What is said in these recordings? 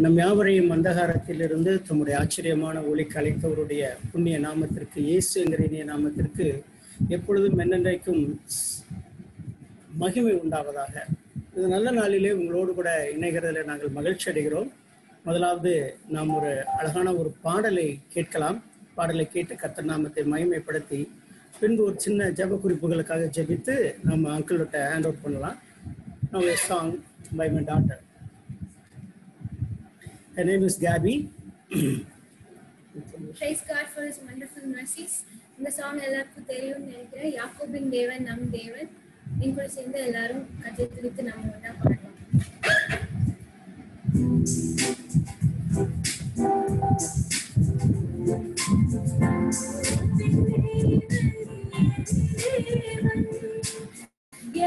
நம் யாவரையும் அந்தகாரத்திலிருந்து தம்முடைய ஆச்சரியமான ஒளிக்கு அழைத்தவருடைய புண்ணிய நாமத்திற்கு, இயேசு என்கிற இனிய நாமத்திற்கு எப்பொழுதும் என்னென்றைக்கும் மகிமை உண்டாவதாக. இந்த நல்ல நாளிலே உங்களோடு கூட இணைகிறதுல நாங்கள் மகிழ்ச்சி அடைகிறோம். முதலாவது நாம் ஒரு அழகான ஒரு பாடலை கேட்கலாம். பாடலை கேட்டு கர்த்தர் நாமத்தை மகிமைப்படுத்தி பின்பு ஒரு சின்ன ஜெப குறிப்புகளுக்காக ஜெபித்து நம்ம அங்கிள்கிட்ட ஹேண்ட் அவுட் பண்ணலாம். Now a song by my daughter. Her name is Gabby. Praise God for His wonderful mercies. இந்த சாங் எல்லாருக்கும் தெரியும்னு நினைக்கிறேன். யாக்கோபின் தேவன் நம் தேவன். என் கூட சேர்ந்து எல்லாரும் கதை துதித்து நம்ம ஒன்றா பாடலாம்.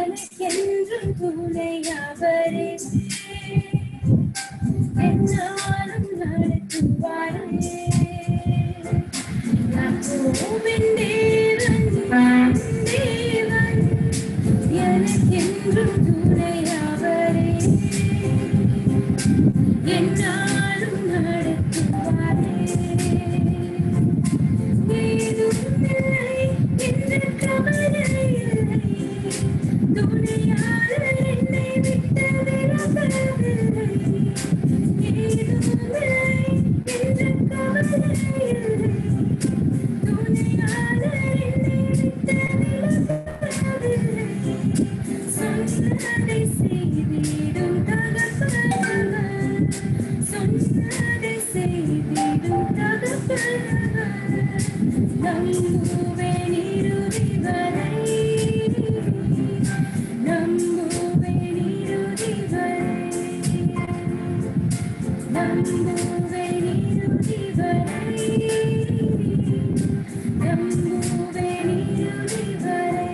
எனக்கென்றும் துணையவரே, என்னாலும் நடத்துவாரே. யாக்கோபின் தேவன் தேவன், எனக்கென்றும் துணையவரே, என்னாலும் நடத்துவாரே. ஏதுமில்லை என்ற கவலை இல்லை, துணையாளர் என்னை விட்டு விலகவில்லை. ஏதுமில்லை என்ற கவலை இல்லை, துணையாளர் என்னை விட்டு விலகவில்லை. சொன்னதை செய்திடும் தகப்பனவர், சொன்னதை செய்திடும் தகப்பனவர். நம்புவேன் இறுதி வரை, நம்புவேன் இறுதி வரை, நம்புவேன் இறுதி வரை, நம்புவேன் இறுதி வரை.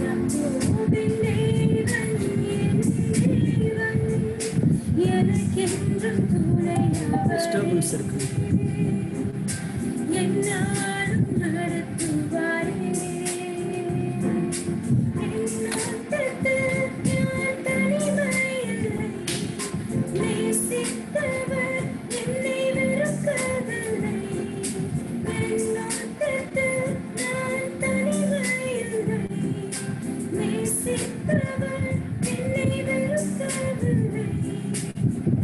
யாக்கோபின் தேவன் என் தேவன், எனக்கென்றும் டிஸ்டர்பன்ஸ் துணையவர், இருக்கு. என்னாலும் நடத்துவாரே. என்னோட்டத்தில் நான் தனிமையில்லை, நேசித்தவர் என்னை வெறுக்கவில்லை. என்னோட்டத்தில் நான் தனிமையில்லை, நேசித்தவர் என்னை வெறுக்கவில்லை.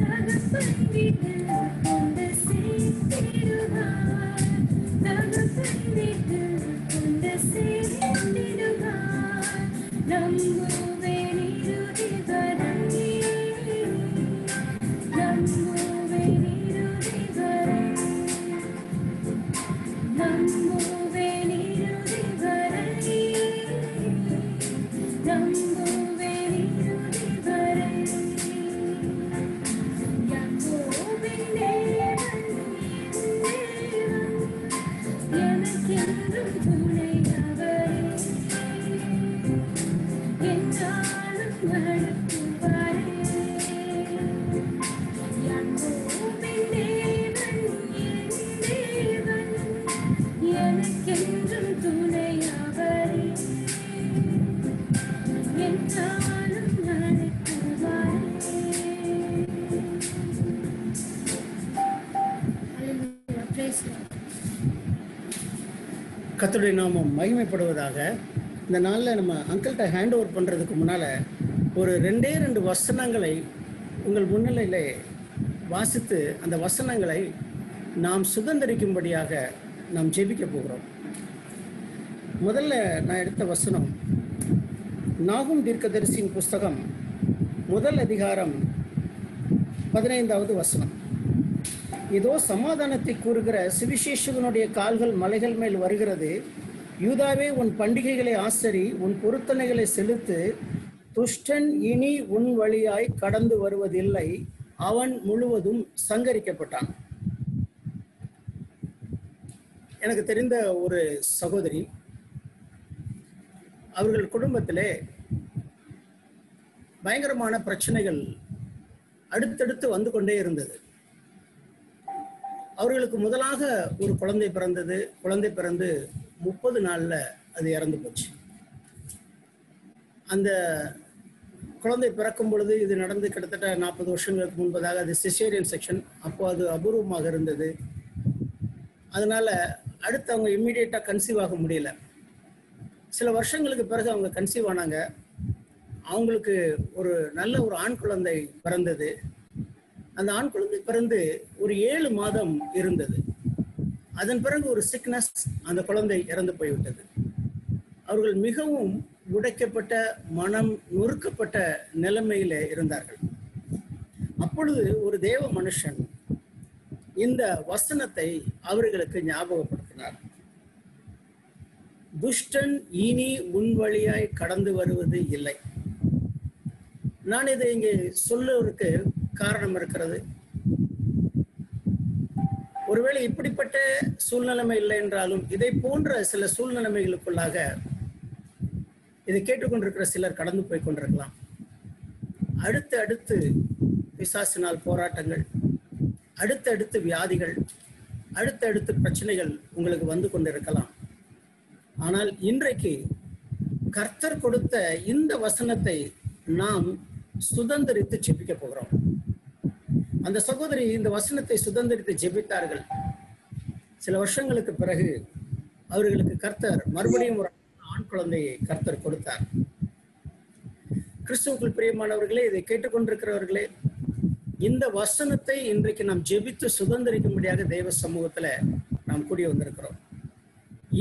தகப்பன் வீட்டில் கொண்டு சேர்த்திடுவார், தகப்பன் வீட்டில் கொண்டு சேர்த்திடுவார். நம்புவேன் இறுதி வரை, நம்புவேன் இறுதி வரை, நம்புவேன் இறுதி வரை, நம்புவேன் இறுதி வரை. யாக்கோபின் தேவன் என் தேவன், எனக்கென்றும் துணையவரே, என்னாலும் நடத்துவாரே. யாக்கோபின் தேவன் என் தேவன், எனக்கென்றும் துணையவரே, என்னாலும் நடத்துவாரே. Hallelujah. Praise God. கர்த்தருடைய நாமம் மகிமைப்படுவதாக. இந்த நாளில் நம்ம அங்கிள்கிட்ட ஹேண்ட் ஓவர் பண்ணுறதுக்கு முன்னால் ஒரு ரெண்டு வசனங்களை உங்கள் முன்னிலையில் வாசித்து அந்த வசனங்களை நாம் சுதந்திரிக்கும்படியாக நாம் ஜெபிக்க போகிறோம். முதல்ல நான் எடுத்த வசனம் நாகும் தீர்க்கதரிசியின் புஸ்தகம் 1 அதிகாரம் 15வது வசனம். இதோ சமாதானத்தை கூறுகிற சுவிசேஷகனுடைய கால்கள் மலைகள் மேல் வருகிறது. யூதாவே, உன் பண்டிகைகளை ஆசரி, உன் பொருத்தனைகளை செலுத்து. துஷ்டன் இனி உன் வழியாய் கடந்து வருவதில்லை, அவன் முழுவதும் சங்கரிக்கப்பட்டான். எனக்கு தெரிந்த ஒரு சகோதரி, அவர்கள் குடும்பத்திலே பயங்கரமான பிரச்சனைகள் அடுத்தடுத்து வந்து கொண்டே இருந்தது. அவர்களுக்கு முதலாக ஒரு குழந்தை பிறந்தது. குழந்தை பிறந்து 30 நாள்ல அது இறந்து போச்சு. அந்த குழந்தை பிறக்கும் பொழுது இது நடந்து கிட்டத்தட்ட 40 வருஷங்களுக்கு முன்பதாக. அது சிசேரியன் செக்ஷன். அப்போ அது அபூர்வமாக இருந்தது. அதனால அடுத்து அவங்க இம்மிடியேட்டா கன்சீவ் ஆக முடியல. சில வருஷங்களுக்கு பிறகு அவங்க கன்சீவ் ஆனாங்க. அவங்களுக்கு நல்ல ஒரு ஆண் குழந்தை பிறந்தது. அந்த ஆண் குழந்தை பிறந்து ஒரு 7 மாதம் இருந்தது. அதன் பிறகு ஒரு சிக்னஸ், அந்த குழந்தை இறந்து போய்விட்டது. அவர்கள் மிகவும் உடைக்கப்பட்ட, மனம் நொறுக்கப்பட்ட நிலைமையில இருந்தார்கள். அப்பொழுது ஒரு தேவ மனுஷன் இந்த வசனத்தை அவர்களுக்கு ஞாபகப்படுத்தினார். துஷ்டன் இனி உன் வழியாய் கடந்து வருவது இல்லை. நான் இதை இங்கே சொல்லுவதற்கு காரணம் இருக்கிறது. ஒருவேளை இப்படிப்பட்ட சூழ்நிலைமை இல்லை என்றாலும் இதை போன்ற சில சூழ்நிலைமைகளுக்குள்ளாக இதை கேட்டுக்கொண்டிருக்கிற சிலர் கடந்து போய் கொண்டிருக்கலாம். அடுத்து பிசாசினால் போராட்டங்கள், அடுத்தடுத்து வியாதிகள், அடுத்தடுத்து பிரச்சனைகள் உங்களுக்கு வந்து கொண்டிருக்கலாம். ஆனால் இன்றைக்கு கர்த்தர் கொடுத்த இந்த வசனத்தை நாம் சுதந்திரித்து ஜெபிக்க போகிறோம். அந்த சகோதரி இந்த வசனத்தை சுதந்திரித்து ஜெபித்தார்கள். சில வருஷங்களுக்கு பிறகு அவர்களுக்கு கர்த்தர் மறுபடியும் ஒரு ஆண் குழந்தையை கர்த்தர் கொடுத்தார். கிறிஸ்துவுக்குள் பிரியமானவர்களே, இதை கேட்டுக்கொண்டிருக்கிறவர்களே, இந்த வசனத்தை இன்றைக்கு நாம் ஜெபித்து சுதந்திரிக்கும்படியாக தேவ சமூகத்துல நாம் கூடி வந்திருக்கிறோம்.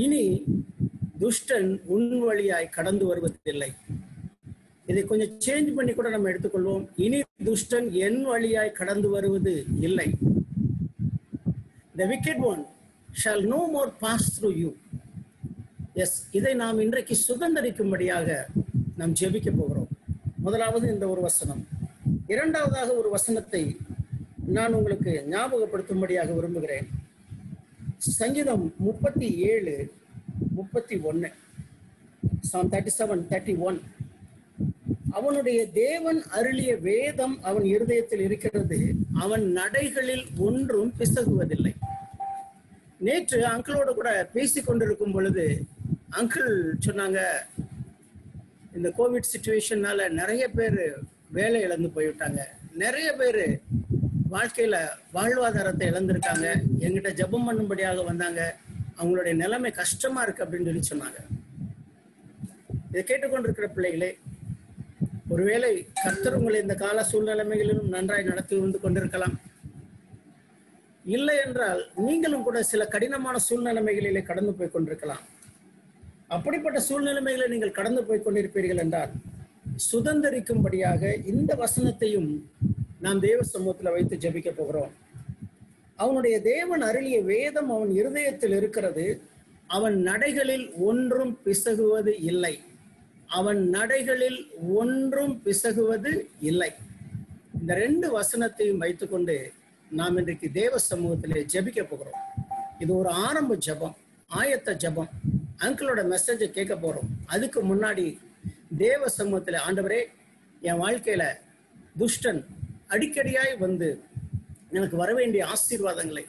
இனி துஷ்டன் உன் வழியாய் கடந்து வருவதில்லை. இதை கொஞ்சம் சேஞ்ச் பண்ணி கூட நம்ம எடுத்துக்கொள்வோம். இனி துஷ்டன் என் வழியாய் கடந்து வருவது இல்லை. The wicked one shall no more pass through you. Yes, இதை நாம் இன்றைக்கு சுதந்திரிக்கும்படியாக நாம் ஜெபிக்க போகிறோம். முதலாவது இந்த ஒரு வசனம். இரண்டாவதாக ஒரு வசனத்தை நான் உங்களுக்கு ஞாபகப்படுத்தும்படியாக விரும்புகிறேன். சங்கீதம் 37:31, Psalm 37:31. அவனுடைய தேவன் அருளிய வேதம் அவன் இருதயத்தில் இருக்கிறது, அவன் நடைகளில் ஒன்றும் பிசகுவதில்லை. நேற்று அங்கிளோட கூட பேசிக் கொண்டிருக்கும் பொழுது அங்கிள் சொன்னாங்க, இந்த கோவிட் சிச்சுவேஷன்னால நிறைய பேர் வேலை இழந்து போய்விட்டாங்க, நிறைய பேர் வாழ்க்கையில வாழ்வாதாரத்தை இழந்திருக்காங்க, எங்கிட்ட ஜெபம் பண்ணும்படியாக வந்தாங்க, அவங்களுடைய நிலைமை கஷ்டமா இருக்கு அப்படின்னு சொல்லி சொன்னாங்க. இதை கேட்டுக்கொண்டிருக்கிற பிள்ளைகளே, ஒருவேளை கர்த்தர் உங்களை இந்த கால சூழ்நிலைமைகளிலும் நன்றாய் நடத்தி வந்து கொண்டிருக்கலாம். இல்லை என்றால் நீங்களும் கூட சில கடினமான சூழ்நிலைமைகளிலே கடந்து போய் கொண்டிருக்கலாம். அப்படிப்பட்ட சூழ்நிலைமைகளை நீங்கள் கடந்து போய் கொண்டிருப்பீர்கள் என்றால் சுதந்திரிக்கும்படியாக இந்த வசனத்தையும் நாம் தேவ சமூகத்தில் வைத்து ஜெபிக்க போகிறோம். அவனுடைய தேவன் அருளிய வேதம் அவன் இருதயத்தில் இருக்கிறது, அவன் நடைகளில் ஒன்றும் பிசகுவது இல்லை. அவன் நடைகளில் ஒன்றும் பிசகுவது இல்லை. இந்த 2 வசனத்தையும் வைத்துக்கொண்டு நாம் இன்றைக்கு தேவ சமூகத்திலே ஜெபிக்க போகிறோம். இது ஒரு ஆரம்ப ஜெபம், ஆயத்த ஜெபம். அங்கிளோட மெசேஜை கேட்க போறோம். அதுக்கு முன்னாடி தேவ சமூகத்துல, ஆண்டவரே, என் வாழ்க்கையில துஷ்டன் அடிக்கடியாய் வந்து எனக்கு வர வேண்டிய ஆசீர்வாதங்களை,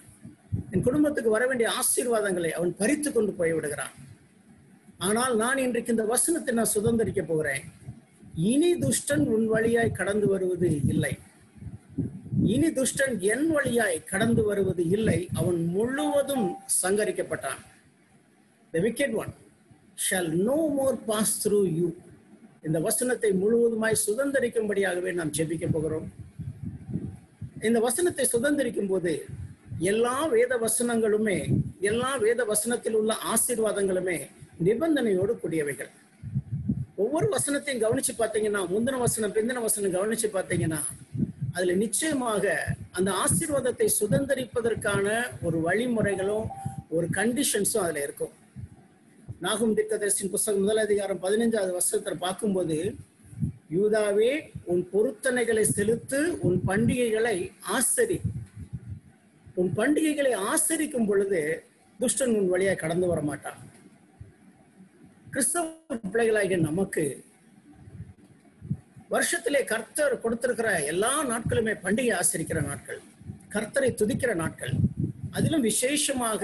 என் குடும்பத்துக்கு வர வேண்டிய ஆசீர்வாதங்களை அவன் பறித்து கொண்டு போய் விடுகிறான். ஆனால் நான் இன்றைக்கு இந்த வசனத்தை நான் சுதந்திரிக்க போகிறேன். இனி துஷ்டன் உன் வழியாய் கடந்து வருவது இல்லை. இனி துஷ்டன் என் வழியாய் கடந்து வருவது இல்லை. அவன் முழுவதும் சங்கரிக்கப்பட்டான். The wicked one shall no more pass through you. இந்த வசனத்தை முழுவதுமாய் சுதந்திரிக்கும்படியாகவே நாம் ஜெபிக்க போகிறோம். இந்த வசனத்தை சுதந்திரிக்கும் போது எல்லா வேத வசனங்களுமே, எல்லா வேத வசனத்தில் உள்ள ஆசீர்வாதங்களுமே நிபந்தனையோடு கூடியவைகள். ஒவ்வொரு வசனத்தையும் கவனிச்சு பார்த்தீங்கன்னா, முந்தின வசனம் பிந்தின வசனம் கவனிச்சு பார்த்தீங்கன்னா, அதுல நிச்சயமாக அந்த ஆசீர்வாதத்தை சுதந்திரிப்பதற்கான ஒரு வழிமுறைகளும் ஒரு கண்டிஷன்ஸும் அதுல இருக்கும். நாகும் தீர்க்கதரிசியின் புத்தகம் 1 அதிகாரம் 15வது வசனத்தை பார்க்கும்போது, யூதாவே உன் பொருத்தனைகளை செலுத்து, உன் பண்டிகைகளை ஆசரி. உன் பண்டிகைகளை ஆசரிக்கும் பொழுது துஷ்டன் உன் வழியாக கடந்து வர மாட்டான். கிறிஸ்தவ பிள்ளைகளாகிய நமக்கு வருஷத்திலே கர்த்தர் கொடுத்திருக்கிற எல்லா நாட்களுமே பண்டிகை ஆசரிக்கிற நாட்கள், கர்த்தரை துதிக்கிற நாட்கள். அதிலும் விசேஷமாக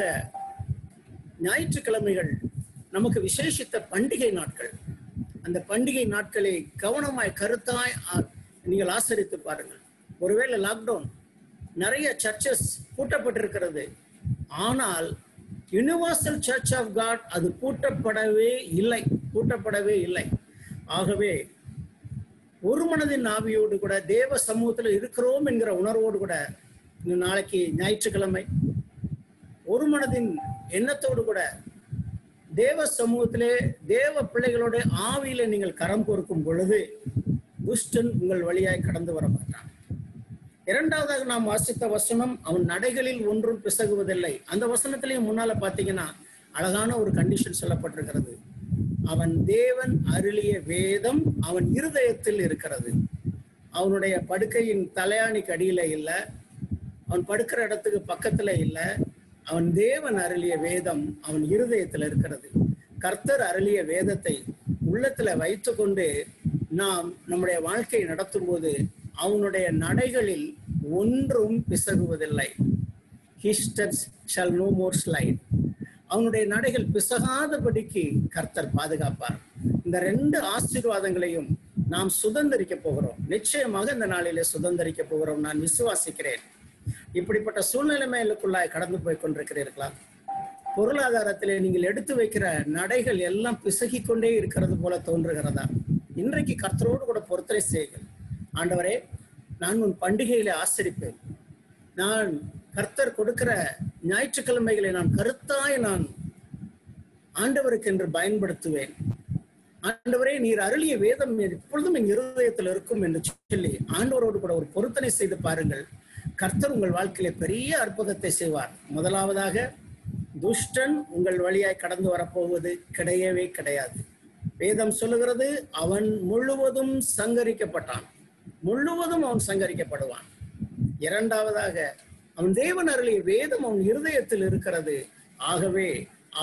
ஞாயிற்றுக்கிழமைகள் நமக்கு விசேஷித்த பண்டிகை நாட்கள். அந்த பண்டிகை நாட்களை கவனமாய் கருத்தாய் நீங்கள் ஆசரித்து பாருங்கள். ஒருவேளை லாக்டவுன், நிறைய சர்ச்சஸ் பூட்டப்பட்டிருக்கிறது. ஆனால் யுனிவர்சல் சர்ச் ஆஃப் காட் அது பூட்டப்படவே இல்லை. ஆகவே ஒரு மனதின் ஆவியோடு கூட தேவ சமூகத்தில் இருக்கிறோம் என்கிற உணர்வோடு கூட நாளைக்கு ஞாயிற்றுக்கிழமை ஒரு மனதின் எண்ணத்தோடு கூட தேவ சமூகத்திலே தேவ பிள்ளைகளோட ஆவியில நீங்கள் கரம் கோர்க்கும் பொழுது துஷ்டன் உங்கள் வழியாய் கடந்து வர மாட்டான். இரண்டாவதாக நாம் வாசித்த வசனம், அவன் நடைகளில் ஒன்றும் பிசகுவதில்லை. அந்த வசனத்திலேயும் முன்னால பாத்தீங்கன்னா அழகான ஒரு கண்டிஷன் சொல்லப்பட்டிருக்கிறது. அவன் தேவன் அருளிய வேதம் அவன் இருதயத்தில் இருக்கிறது. அவனுடைய படுக்கையின் தலையாணிக்கு அடியில இல்லை, அவன் படுக்கிற இடத்துக்கு பக்கத்துல இல்லை. அவன் தேவன் அருளிய வேதம் அவன் இருதயத்தில் இருக்கிறது. கர்த்தர் அருளிய வேதத்தை உள்ளத்துல வைத்து கொண்டு நாம் நம்முடைய வாழ்க்கையை நடத்தும் போது அவனுடைய நடைகளில் ஒன்றும் பிசகுவதில்லை. His steps shall no more slide. அவனுடைய நடைகள் பிசகாதபடிக்கு கர்த்தர் பாதுகாப்பார். இந்த 2 ஆசீர்வாதங்களையும் நாம் சுதந்திரிக்க போகிறோம். நிச்சயமாக இந்த நாளிலே சுதந்திரிக்க போகிறோம், நான் விசுவாசிக்கிறேன். இப்படிப்பட்ட சூழ்நிலைமைகளுக்குள்ளாய் கடந்து போய் கொண்டிருக்கிறீர்களா? பொருளாதாரத்திலே நீங்கள் எடுத்து வைக்கிற நடைகள் எல்லாம் பிசகி கொண்டே இருக்கிறது போல தோன்றுகிறதா? இன்றைக்கு கர்த்தரோடு கூட பொருத்தனை செய்யுங்கள். ஆண்டவரே, நான் உன் பண்டிகையிலே ஆசரிப்பேன். நான் கர்த்தர் கொடுக்கிற ஞாயிற்றுக்கிழமைகளை நான் கருத்தாய் நான் ஆண்டவருக்கு என்று பயன்படுத்துவேன். ஆண்டவரே, நீர் அருளிய வேதம் எப்பொழுதும் என் இருதயத்தில் இருக்கும் என்று சொல்லி ஆண்டவரோடு கூட ஒரு பொருத்தனை செய்து பாருங்கள். கர்த்தர் உங்கள் வாழ்க்கையில பெரிய அற்புதத்தை செய்வார். முதலாவதாக, துஷ்டன் உங்கள் வழியாய் கடந்து வரப்போவது கிடையவே கிடையாது. வேதம் சொல்லுகிறது, அவன் முழுவதும் சங்கரிக்கப்பட்டான், முழுவதும் அவன் சங்கரிக்கப்படுவான். இரண்டாவதாக, அவன் தேவன் அருளிய வேதம் அவன் இருதயத்தில் இருக்கிறது. ஆகவே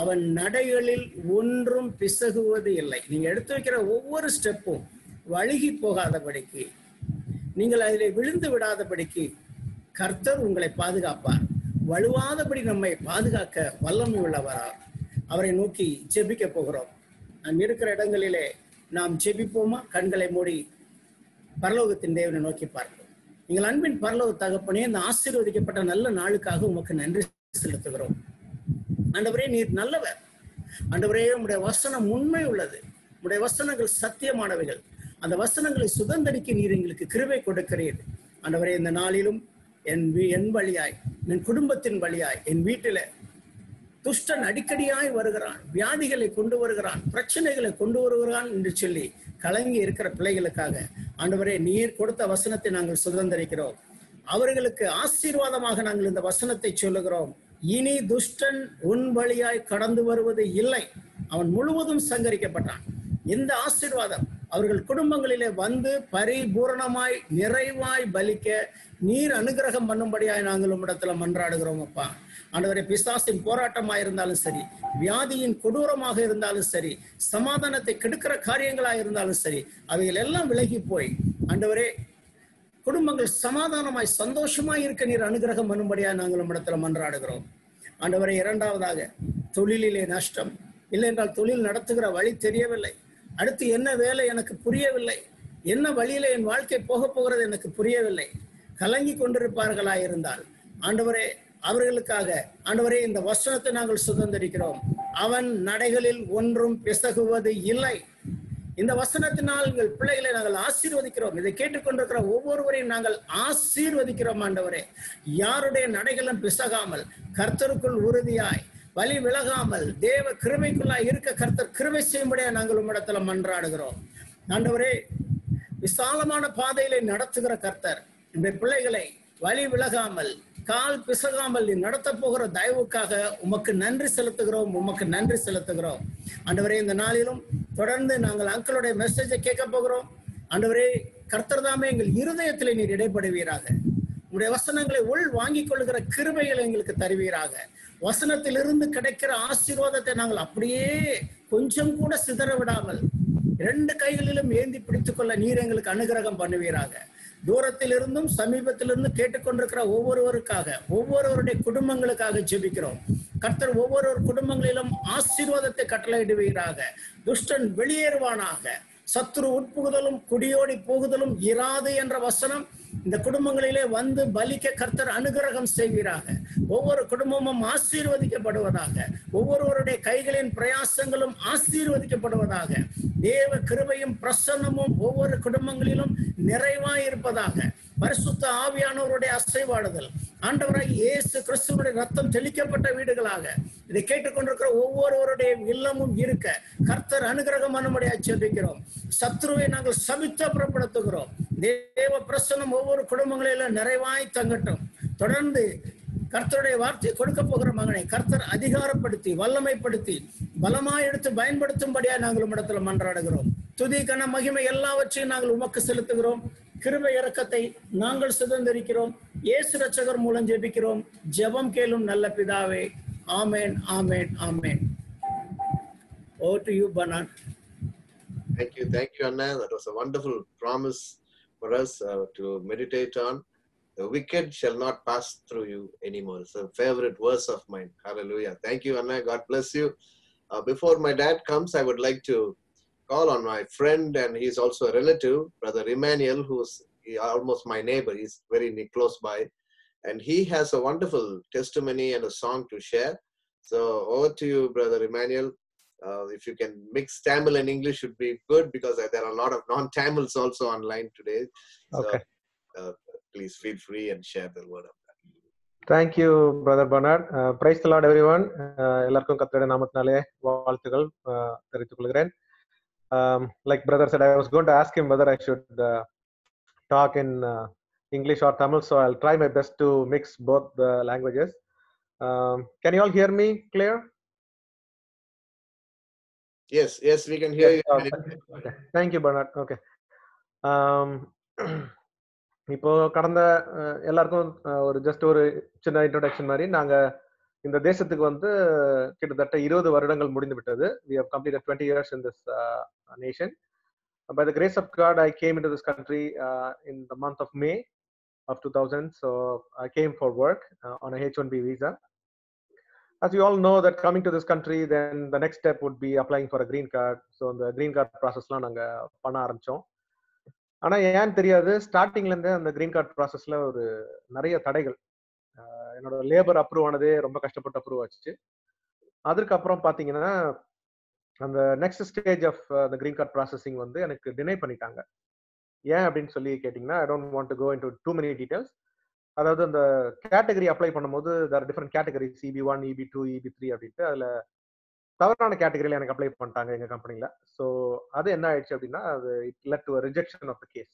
அவன் நடைகளில் ஒன்றும் பிசகுவது இல்லை. நீங்க எடுத்து வைக்கிற ஒவ்வொரு ஸ்டெப்பும் வழுகி போகாதபடிக்கு, நீங்கள் அதிலே விழுந்து விடாதபடிக்கு கர்த்தர் உங்களை பாதுகாப்பார். வலுவாதபடி நம்மை பாதுகாக்க வல்லமை உள்ளவரார். அவரை நோக்கி ஜெபிக்க போகிறோம். நாம் இருக்கிற இடங்களிலே நாம் ஜெபிப்போமா? கண்களை மூடி பரலோகத்தின் தேவனை நோக்கி பார்ப்போம். நீங்கள் அன்பின் பரலோக தகப்பனே, இந்த ஆசீர்வதிக்கப்பட்ட நல்ல நாளுக்காக உமக்கு நன்றி செலுத்துகிறோம். ஆண்டவரே, நீர் நல்லவர். ஆண்டவரே, உம்முடைய வசனம் உண்மை உள்ளது. உம்முடைய வசனங்கள் சத்தியமானவைகள். அந்த வசனங்களை சுதந்திரிக்க நீர் எங்களுக்கு கிருபை கொடுக்கிறீர். ஆண்டவரே, இந்த நாளிலும் என் வழியாய், என் குடும்பத்தின் வழியாய், என் வீட்டில துஷ்டன் அடிக்கடியாய் வருகிறான், வியாதிகளை கொண்டு வருகிறான், பிரச்சனைகளை கொண்டு வருகிறான் என்று சொல்லி கலங்கி இருக்கிற பிள்ளைகளுக்காக ஆண்டவரே, நீர் கொடுத்த வசனத்தை நாங்கள் சுதந்திரிக்கிறோம். அவர்களுக்கு ஆசீர்வாதமாக நாங்கள் இந்த வசனத்தை சொல்லுகிறோம். இனி துஷ்டன் உன் வழியாய் கடந்து வருவது இல்லை. அவன் முழுவதும் சங்கரிக்கப்பட்டான். இந்த ஆசீர்வாதம் அவர்கள் குடும்பங்களிலே வந்து பரிபூரணமாய் நிறைவாய் பலிக்க நீர் அனுகிரகம் பண்ணும்படியாய் நாங்கள் உம்மிடத்துல மன்றாடுகிறோம். அப்பா ஆண்டவரே, பிசாசின் போராட்டமாக இருந்தாலும் சரி, வியாதியின் கொடூரமாக இருந்தாலும் சரி, சமாதானத்தை கெடுக்கிற காரியங்களாக இருந்தாலும் சரி, அவைகள் எல்லாம் விலகி போய் ஆண்டவரே, குடும்பங்கள் சமாதானமாய் சந்தோஷமாய் இருக்க நீர் அனுகிரகம் பண்ணும்படியாய் நாங்கள் உம்மிடத்துல மன்றாடுகிறோம். ஆண்டவரே, இரண்டாவதாக, தொழிலிலே நஷ்டம் இல்லை என்றால் தொழில் நடத்துகிற வழி தெரியவில்லை, அடுத்து என்ன வேலை எனக்கு புரியவில்லை, என்ன வழியில என் வாழ்க்கை போக போகிறது எனக்கு புரியவில்லை, கலங்கி கொண்டிருப்பார்களாய் இருந்தால் ஆண்டவரே, அவர்களுக்காக ஆண்டவரே, இந்த வசனத்தை நாங்கள் சுதந்திரிக்கிறோம். அவன் நடைகளில் ஒன்றும் பிசகுவது இல்லை. இந்த வசனத்தினால் எங்கள் பிள்ளைகளை நாங்கள் ஆசீர்வதிக்கிறோம். இதை கேட்டுக்கொண்டிருக்கிற ஒவ்வொருவரையும் நாங்கள் ஆசீர்வதிக்கிறோம். ஆண்டவரே, யாருடைய நடைகளும் பிசகாமல் கர்த்தருக்குள் உறுதியாய் வழி விலகாமல் தேவ கிருபைக்குள்ளாய் இருக்க கர்த்தர் கிருபை செய்யும்படியா நாங்கள் உம்மிடத்துல மன்றாடுகிறோம். ஆண்டவரே, விசாலமான பாதையிலே நடத்துகிற கர்த்தர் இந்த பிள்ளைகளை வழி விலகாமல் கால் பிசகாமல் நடத்த போகிற தயவுக்காக உமக்கு நன்றி செலுத்துகிறோம், உமக்கு நன்றி செலுத்துகிறோம். ஆண்டவரே, இந்த நாளிலும் தொடர்ந்து நாங்கள் அங்கிளுடைய மெசேஜை கேட்க போகிறோம். ஆண்டவரே, கர்த்தர் தாமே எங்கள் இருதயத்திலே நீர் இடைப்படுவீராக. உங்களுடைய வசனங்களை உள் வாங்கிக் கொள்ளுகிற கிருபைகளை எங்களுக்கு தருவீராக. வசனத்திலிருந்து கிடைக்கிற ஆசீர்வாதத்தை நாங்கள் அப்படியே கொஞ்சம் கூட சிதற விடாமல் 2 கைகளிலும் ஏந்தி பிடித்துக் கொள்ள நீர் எங்களுக்கு அனுகிரகம் பண்ணுவீராக. தூரத்தில் இருந்தும் சமீபத்திலிருந்தும் கேட்டுக்கொண்டிருக்கிற ஒவ்வொருவருடைய குடும்பங்களுக்காக ஜெபிக்கிறோம். கர்த்தர் ஒவ்வொரு குடும்பங்களிலும் ஆசீர்வாதத்தை கட்டளையிடுவீராக. துஷ்டன் வெளியேறுவானாக. சத்துரு உட்புகுதலும் குடியோடி போகுதலும் இராது என்ற வசனம் இந்த குடும்பங்களிலே வந்து பலிக்க கர்த்தர் அனுகிரகம் செய்வீராக. ஒவ்வொரு குடும்பமும் ஆசீர்வதிக்கப்படுவதாக. ஒவ்வொருவருடைய கைகளின் பிரயாசங்களும் ஆசீர்வதிக்கப்படுவதாக. தேவ கிருபையும் பிரசன்னமும் ஒவ்வொரு குடும்பங்களிலும் நிறைவாய் இருப்பதாக. பரிசுத்த ஆவியானவருடைய அசைவாடுதல், ஆண்டவராய் இயேசு கிறிஸ்துவினுடைய ரத்தம் தெளிக்கப்பட்ட வீடுகளாக இதை கேட்டுக்கொண்டிருக்கிற ஒவ்வொருவருடைய இல்லமும் இருக்க கர்த்தர் அனுகிரகம் அனுமதியா ஜெபிக்கிறோம். சத்ருவை நாங்கள் சபித்த புறப்படுத்துகிறோம். தேவ பிரசன்னம் ஒவ்வொரு குடும்பங்களிலும் நிறைவாய் தங்கட்டும். தொடர்ந்து கர்த்தருடைய வார்த்தை கொடுக்க போகிற மகனை கர்த்தர் அதிகாரப்படுத்தி வல்லமைப்படுத்தி பலமாய் எடுத்து பயன்படுத்தும்படியா நாங்கள் உம்மிடத்துல மன்றாடுகிறோம். துதி கன மகிமை எல்லாவற்றையும் நாங்கள் உமக்கு செலுத்துகிறோம். கிருபை இரக்கத்தை நாங்கள் சுதந்திரிக்கிறோம். இயேசு ரட்சகர் மூலம் ஜெபிக்கிறோம். ஜெபம் கேளும் நல்ல பிதாவே. ஆமேன், ஆமேன், ஆமேன். Over to you, Bernard. Thank you, Anna. That was a wonderful promise for us to meditate on. The wicked shall not pass through you anymore. It's a favorite verse of mine. Hallelujah. Thank you, Anna. God bless you. Before my dad comes, I would like to call on my friend, and he's also a relative, Brother Emmanuel, who's almost my neighbor. He's very close by. And he has a wonderful testimony and a song to share. So over to you, Brother Emmanuel. If you can mix Tamil and English would be good, because there are a lot of non-Tamils also online today. So, okay. Please feel free and share the word of God. Thank you, Brother Bernard. Praise the Lord, everyone. எல்லாருக்கும் கர்த்தருடைய நாமத்தினாலே வாழ்த்துக்கள் தெரிவித்துக் கொள்கிறேன். Like brother said, I was going to ask him whether I should talk in English or Tamil, so I'll try my best to mix both the languages. Can you all hear me clear? Yes, we can hear you. Okay. Thank you, Bernard. Okay. இப்போ கடந்த எல்லாருக்கும் ஒரு சின்ன introduction மாதிரி, நாங்க இந்த தேசத்துக்கு வந்து கிட்டத்தட்ட 20 வருடங்கள் முடிந்து விட்டது. We have completed 20 years in this nation. By the grace of God, I came into this country in the month of May of 2000. So I came for work on a H-1B visa. As you all know, that coming to this country, then the next step would be applying for a green card. So the green card processலாம் நாங்க பண்ண ஆரம்பிச்சோம். ஆனா ஏன் தெரியாது, ஸ்டார்டிங்ல இருந்தே அந்த green card ப்ராசஸ்ல ஒரு நிறைய தடைகள். என்னோட லேபர் அப்ரூவ் ஆனதே ரொம்ப கஷ்டப்பட்டு அப்ரூவ் ஆச்சு. அதுக்கப்புறம் பாத்தீங்கன்னா அந்த next stage of the green card processing வந்து எனக்கு டினை பண்ணிட்டாங்க. ஏன் அப்படின்னு சொல்லி கேட்டிங்கன்னா, I don't want to go into too many details. அதாவது அந்த கேட்டகரி அப்ளை பண்ணும்போது தேர் different categories, EB1, EB2, EB3 அப்படின்ட்டு. அதுல தவறான கேட்டகரியில எனக்கு அப்ளை பண்ணிட்டாங்க எங்க கம்பெனில. ஸோ அது என்ன ஆயிடுச்சு அப்படின்னா, அது it led to rejection of the case.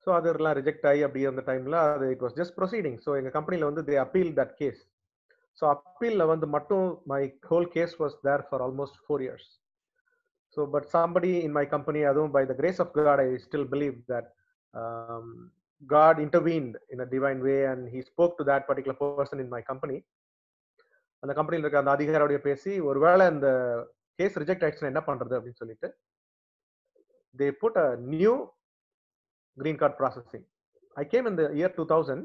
So அதெல்லாம் ரிஜெக்ட் ஆகி அப்படியே அந்த டைம்ல அது it was just proceeding. So எங்க கம்பெனில வந்து they appeal that case. So அப்பீல்ல வந்து மட்டும் my whole case was there for almost 4 years. So but somebody in my company, அதுவும் by the grace of God, I still believe that God intervened in a divine way and he spoke to that particular person in my company. அந்த கம்பெனியில் இருக்க அந்த அதிகாரியோட பேசி, ஒருவேளை இந்த case reject ஆயிடுச்சுன்னா என்ன பண்றது அப்படின்னு சொல்லிட்டு they put a new green card processing. I came in the year 2000,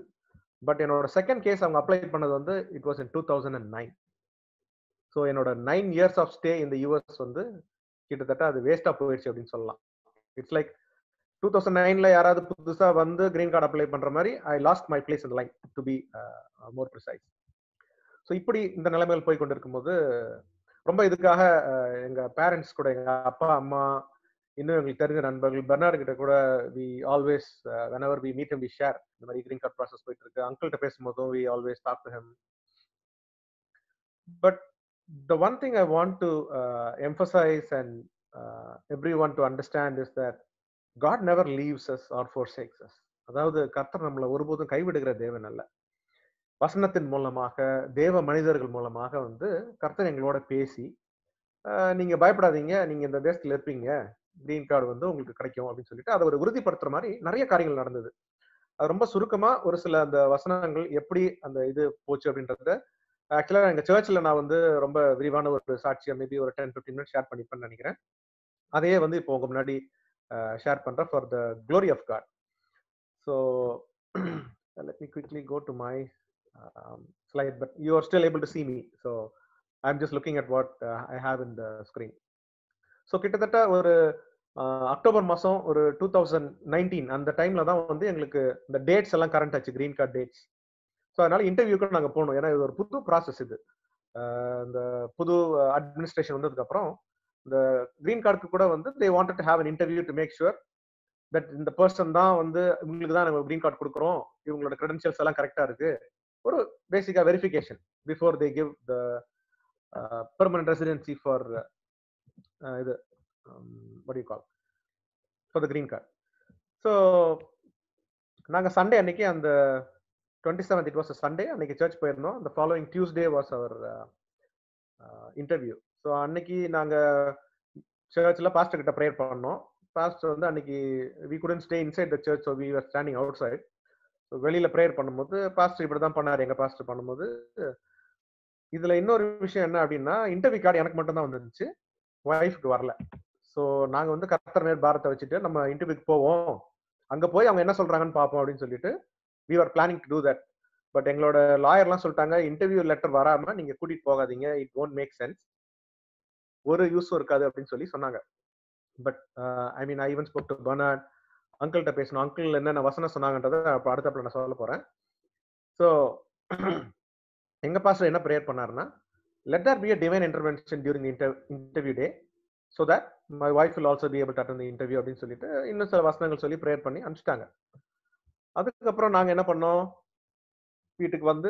but என்னோட செகண்ட் கேஸ் அவங்க அப்ளை பண்ணது வந்து it was in 2009. ஸோ என்னோட 9 years of stay in the US வந்து கிட்டத்தட்ட அது வேஸ்டா போயிடுச்சு அப்படின்னு சொல்லலாம். இட்ஸ் லைக் 2009ல யாராவது புதுசா வந்து கிரீன் கார்டு அப்ளை பண்ற மாதிரி ஐ last my place in line, to be more precise. So இப்படி இந்த நிலைமைகள் போய் கொண்டிருக்கும் போது ரொம்ப இதுக்காக எங்க பேரண்ட்ஸ் கூட, எங்க அப்பா அம்மா, இன்னும் எங்களுக்கு தெரிஞ்ச நண்பர்கள், பெர்னார்டு கிட்ட கூட we always whenever we meet him we share இந்த மாதிரி கிரீன் கார்டு ப்ராசஸ் போயிட்டு இருக்கு. அங்கிள்கிட்ட பேசும்போதும் we always talk to him. But the one thing I want to emphasize and everyone to understand is that God never leaves us or forsakes us. அதாவது கர்த்தர் நம்மளை ஒருபோதும் கைவிடுகிற தேவன் அல்ல. வசனத்தின் மூலமாக, தேவ மனிதர்கள் மூலமாக வந்து கர்த்தர் எங்களோட பேசி, நீங்க பயப்படாதீங்க, நீங்க இந்த தேசத்துல இருப்பீங்க, கிரீன் கார்டு வந்து உங்களுக்கு கிடைக்கும் அப்படின்னு சொல்லிட்டு அதை ஒரு உறுதிப்படுத்துற மாதிரி நிறைய காரியங்கள் நடந்தது. அது ரொம்ப சுருக்கமா ஒரு சில அந்த வசனங்கள் எப்படி அந்த இது போச்சு அப்படின்றத ஆக்சுவலா எங்க சர்ச்சில் நான் வந்து ரொம்ப விரிவான ஒரு சாட்சியை மேபி ஒரு 10-15 minutes ஷேர் பண்ணிப்பேன்னு நினைக்கிறேன். அதையே வந்து இப்போ உங்க முன்னாடி ஷேர் பண்றேன் for the glory of God. So let me quickly go to my slide, but you are still able to see me. So I'm just looking at what I have in the screen. So கிட்டத்தட்ட ஒரு October மாதம் ஒரு 2019 அந்த டைம்ல தான் வந்து எங்களுக்கு இந்த டேட்ஸ் எல்லாம் கரண்ட் ஆச்சு, கிரீன் கார்டு டேட்ஸ். ஸோ அதனால இன்டர்வியூக்கு நாங்கள் போகணும். ஏன்னா இது ஒரு புது ப்ராசஸ். இது இந்த புது அட்மினிஸ்ட்ரேஷன் வந்ததுக்கு அப்புறம் இந்த கிரீன் கார்டுக்கு கூட வந்து they wanted to have an interview to make sure that இந்த பர்சன் தான் வந்து இவங்களுக்கு தான் நாங்கள் கிரீன் கார்டு கொடுக்குறோம், இவங்களோட கிரெடென்ஷியல்ஸ் எல்லாம் கரெக்டாக இருக்கு, ஒரு பேசிக்கா verification before they give the permanent residency for இது what do you call for the green card. So நாங்க சண்டே அன்னைக்கு அந்த 27th, it was a Sunday, அன்னைக்கு சர்ச் போயிருந்தோம். the following Tuesday was our interview. So அன்னைக்கு நாங்க சர்ச்சில் pastor கிட்ட ப்ரேயர் பண்ணோம். பாஸ்டர் வந்து அன்னைக்கு we couldn't stay inside the church, so we were standing outside. So வெளியில ப்ரேயர் பண்ணும்போது பாஸ்டர் இப்படி தான் பண்ணாரு. எங்க பாஸ்டர் பண்ணும்போது இதுல இன்னொரு விஷயம் என்ன அப்படின்னா, இன்டர்வியூ கார்டு எனக்கு மட்டும் தான் வந்துருந்துச்சு, ஒய்ஃப்க்கு வரல. ஸோ நாங்கள் வந்து கர்த்தர் மேல் பாரத்தை வச்சுட்டு நம்ம இன்டர்வியூக்கு போவோம், அங்கே போய் அவங்க என்ன சொல்றாங்கன்னு பார்ப்போம் அப்படின்னு சொல்லிட்டு we were planning to do that. But எங்களோட லாயர்லாம் சொல்லிட்டாங்க, இன்டர்வியூ லெட்டர் வராமல் நீங்கள் கூட்டிகிட்டு போகாதீங்க, இட் won't மேக் சென்ஸ், ஒரு யூஸும் இருக்காது அப்படின்னு சொல்லி சொன்னாங்க. But I mean I even spoke to Bernard, அங்கிள்கிட்ட பேசணும். அங்கிள் என்னென்ன வசனம் சொன்னாங்கன்றதை அப்போ அடுத்தப்பல நான் சொல்ல போகிறேன். ஸோ எங்கள் பாஸ்டர் என்ன ப்ரேயர் பண்ணாருன்னா, let there be a divine intervention during the interview day so that my wife will also be able to attend the interview அப்படின்னு சொல்லிட்டு இன்னும் சில வசனங்கள் சொல்லி ப்ரேயர் பண்ணி அனுப்பிச்சிட்டாங்க. அதுக்கப்புறம் நாங்கள் என்ன பண்ணோம், வீட்டுக்கு வந்து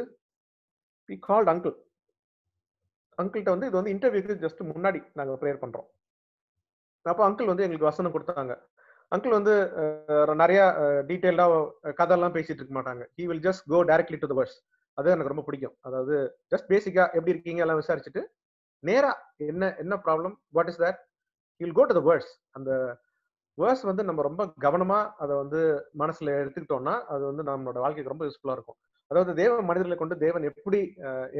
we called uncle. அங்கிள்கிட்ட வந்து இது வந்து இன்டர்வியூக்கு ஜஸ்ட் முன்னாடி நாங்கள் ப்ரேயர் பண்ணுறோம். அப்போ அங்கிள் வந்து எங்களுக்கு வசனம் கொடுத்தாங்க. அங்கிள் வந்து நிறைய டீட்டெயில்டாக கதையெல்லாம் பேசிட்டு இருக்க மாட்டாங்க. he will just go directly to the verse. அது எனக்கு ரொம்ப பிடிக்கும். அதாவது ஜஸ்ட் பேசிக்கா எப்படி இருக்கீங்க எல்லாம் விசாரிச்சுட்டு நேரா என்ன problem, what is that, he will go to the verse. அந்த வேர்ஸ் வந்து நம்ம ரொம்ப கவனமா அதை வந்து மனசுல எடுத்துக்கிட்டோம்னா அது வந்து நம்மளோட வாழ்க்கைக்கு ரொம்ப யூஸ்ஃபுல்லா இருக்கும். அதாவது தேவ மனிதர்களை கொண்டு தேவன் எப்படி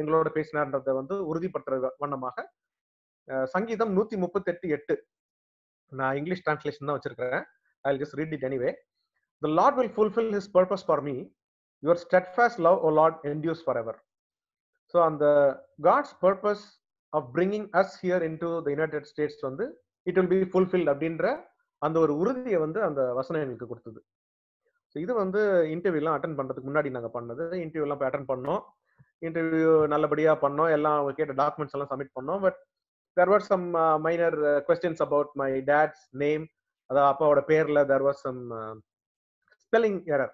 எங்களோட பேசினார்ன்றதை வந்து உறுதிப்படுத்துற வண்ணமாக சங்கீதம் 138:8, நான் இங்கிலீஷ் டிரான்ஸ்லேஷன் தான் வச்சிருக்கிறேன். I will just read it anyway. The Lord will fulfill his purpose for me. Your steadfast love, O Lord, endures forever. So on the God's purpose of bringing us here into the United States வந்து it will be fulfilled அப்படின்ற அந்த ஒரு உறுதியை வந்து அந்த வசனம் எங்களுக்கு கொடுத்தது. ஸோ இது வந்து இன்டர்வியூலாம் அட்டன் பண்றதுக்கு முன்னாடி நாங்கள் பண்ணது. இன்டர்வியூலாம் போய் அட்டன் பண்ணோம், இன்டர்வியூ நல்லபடியா பண்ணோம், எல்லாம் அவங்க கேட்ட டாக்குமெண்ட்ஸ் எல்லாம் சப்மிட் பண்ணோம். But there were some minor questions about my dad's name. அதாவது அப்பாவோட பேர்ல there was some spelling error.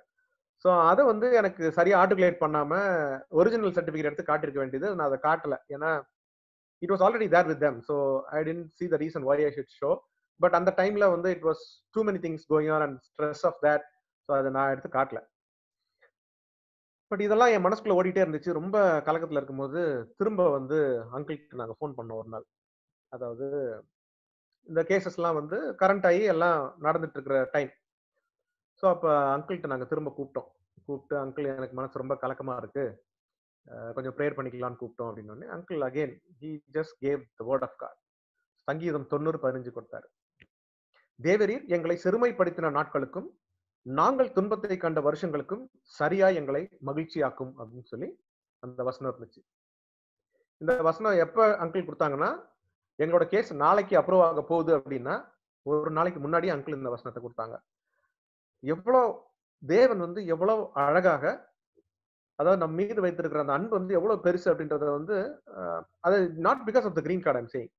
So அதை வந்து எனக்கு சரியா ஆர்டிகுலேட் பண்ணாம ஒரிஜினல் சர்டிஃபிகேட் எடுத்து காட்டிருக்க வேண்டியது, நான் அதை காட்டல. ஏன்னா it was already there with them, so I didn't see the reason why I should show. But அந்த டைம்ல வந்து it was too many things going on and stress of that, so அதை நான் எடுத்து காட்டல. பட் இதெல்லாம் என் மனசுக்குள்ள ஓடிட்டே இருந்துச்சு. ரொம்ப கலக்கத்துல இருக்கும்போது திரும்ப வந்து அங்கிள்கிட்ட நாங்கள் ஃபோன் பண்ணோம் ஒரு நாள். அதாவது இந்த கேசஸ்லாம் வந்து கரண்ட் ஆகி எல்லாம் நடந்துட்டு இருக்கிற டைம். ஸோ அப்போ அங்கிள்கிட்ட நாங்கள் திரும்ப கூப்பிட்டு அங்கிள் எனக்கு மனசு ரொம்ப கலக்கமா இருக்கு, கொஞ்சம் ப்ரேயர் பண்ணிக்கலாம்னு கூப்பிட்டோம் அப்படின்னு. Uncle again he just gave the word of God. சங்கீதம் 90:15 கொடுத்தாரு. தேவரீர் எங்களை சிறுமைப்படுத்தின நாட்களுக்கும் நாங்கள் துன்பத்தை கண்ட வருஷங்களுக்கும் சரியா எங்களை மகிழ்ச்சியாக்கும் அப்படின்னு சொல்லி அந்த வசனம் இருந்துச்சு. இந்த வசனம் எப்ப அங்கிள் கொடுத்தாங்கன்னா, எங்களோட கேஸ் நாளைக்கு அப்ரூவ் ஆக போகுது அப்படின்னா ஒரு நாளைக்கு முன்னாடி அங்கிள் இந்த வசனத்தை கொடுத்தாங்க. எவ்வளவு தேவன் வந்து எவ்வளவு அழகாக, அதாவது நம்ம மீது வைத்திருக்கிற அந்த அன்பு வந்து எவ்வளவு பெருசு அப்படின்றத வந்து அது not because of the green card I'm saying,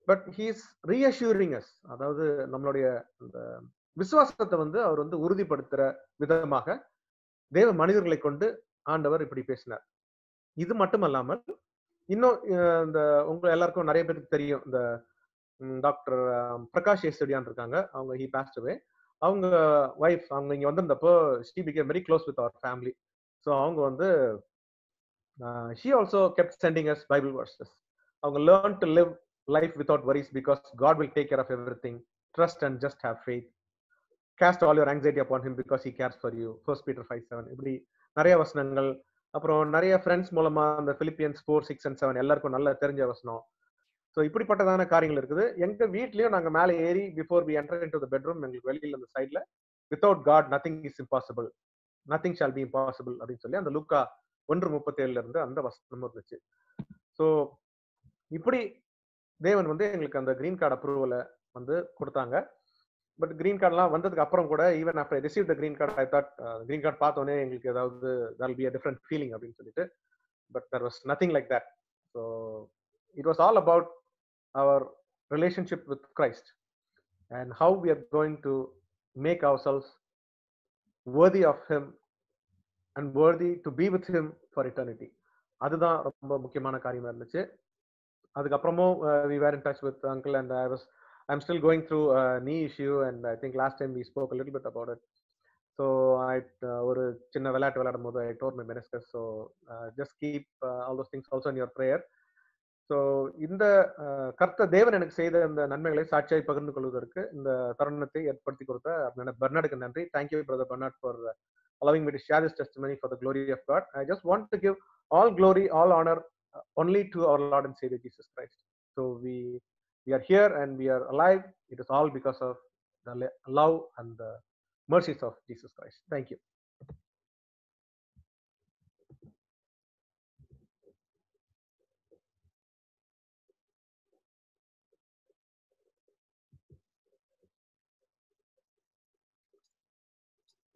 but he is reassuring us. அதாவது நம்மளுடைய அந்த விசுவாசத்தை வந்து அவர் வந்து உறுதிப்படுத்துற விதமாக தேவ மனிதர்களை கொண்டு ஆண்டவர் இப்படி பேசினார். இது மட்டுமல்லாமல் இன்னும் இந்த உங்க எல்லாருக்கும் நிறைய பேருக்கு தெரியும், இந்த டாக்டர் பிரகாஷ் ஏஸ்டியான் இருக்காங்க, அவங்க ஹி பாஸ்ட் அவே. அவங்க வைஃப் அவங்க இங்க வந்திருந்தப்போ she became very close with our family. So அவங்க வந்து she also kept sending us Bible verses. அவங்க learn to live life without worries because God will take care of everything. Trust and just have faith. Cast all your anxiety upon him because he cares for you. 1 Peter 5:7. இப்படி நிறைய வசனங்கள். அப்புறம் நிறைய friends மூலமா அந்த Philippians 4:6 and 7 எல்லாருக்கும் நல்லா தெரிஞ்ச வசனம். ஸோ இப்படிப்பட்டதான காரியங்கள் இருக்குது. எங்க வீட்லயும் நாங்க மேலே ஏறி before we enter into the bedroom, எங்களுக்கு வெளியில அந்த சைட்ல without God nothing is impossible, nothing shall be impossible அப்படின்னு சொல்லி அந்த லூக்கா 1:37 இருந்து அந்த வசனம் இருந்துச்சு. ஸோ இப்படி தேவன் வந்து எங்களுக்கு அந்த கிரீன் கார்டு அப்ரூவலை வந்து கொடுத்தாங்க. பட் கிரீன் கார்டெலாம் வந்ததுக்கு அப்புறம் கூட even after I receive the green card I thought green card பார்த்தோன்னே எங்களுக்கு ஏதாவது that be a different feeling அப்படின்னு சொல்லிட்டு, but there was nothing like that. So it was all about our relationship with Christ and how we are going to make ourselves worthy of him and worthy to be with him for eternity. அதுதான் ரொம்ப முக்கியமான காரியமா இருந்துச்சு. அதுக்கப்புறமும் we were in touch with uncle and I'm still going through a knee issue and I think last time we spoke a little bit about it. So I ஒரு சின்ன விளையாட்டு விளையாடும் போது I tore my meniscus. So just keep all those things also in your prayer. So இந்த கர்த்தர் தேவன் எனக்கு செய்த இந்த நன்மைகளை சாட்சியாய் பகிர்ந்து கொள்வதற்கு இந்த தருணத்தை ஏற்படுத்தி கொடுத்த பெர்னார்டுக்கு நன்றி. Thank you brother Bernard for allowing me to share this testimony for the glory of God. I just want to give all glory, all honor only to our Lord and Savior Jesus Christ. So we are here and we are alive. It is all because of the love and the mercies of Jesus Christ. Thank you.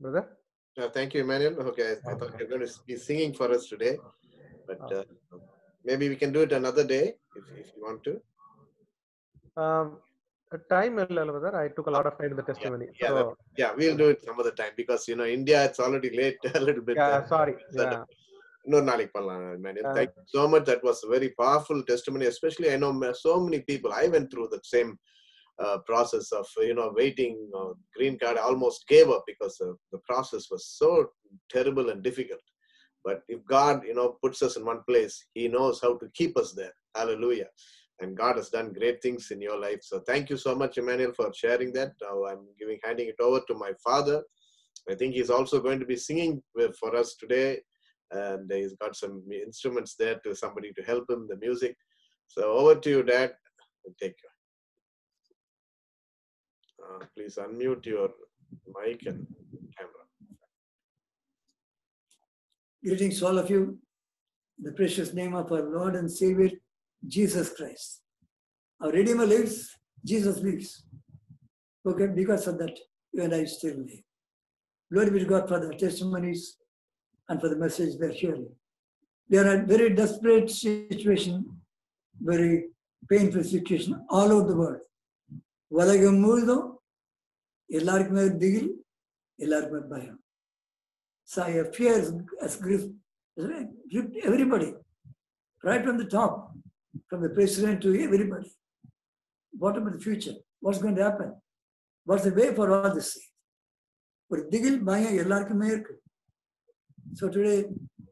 Brother? Thank you, Emmanuel. Okay, I thought you were going to be singing for us today, but maybe we can do it another day if you want to. Time, brother. I took a lot of time in the testimony. Yeah, we'll do it some other time because India it's already late a little bit. Yeah, sorry. Yeah. No, Emmanuel. Thank you so much. That was a very powerful testimony. Especially, I know so many people. I went through the same process of waiting green card. I almost gave up because the process was so terrible and difficult. But if God puts us in one place, he knows how to keep us there. Hallelujah. And God has done great things in your life. So thank you so much, Emmanuel, for sharing that. Now I'm handing it over to my father. I think he's also going to be singing for us today, and he's got some instruments there to somebody to help him, the music. So over to you, Dad. Take care. Please unmute your mic and camera. Greetings to all of you. In the precious name of our Lord and Savior, Jesus Christ. Our Redeemer lives, Jesus lives. Okay, because of that, you and I still live. Glory be to God for the testimonies and for the message we are hearing. We are in a very desperate situation, very painful situation all over the world. உலகம் முழுதும் எல்லாருக்குமே திகில், எல்லாருக்குமே பயம். So fear has gripped everybody, right from the top, from the president to everybody. What about the future? What's going to happen? What's the way for all this? ஒரு திகில் பயம் எல்லாருக்குமே இருக்கு. So today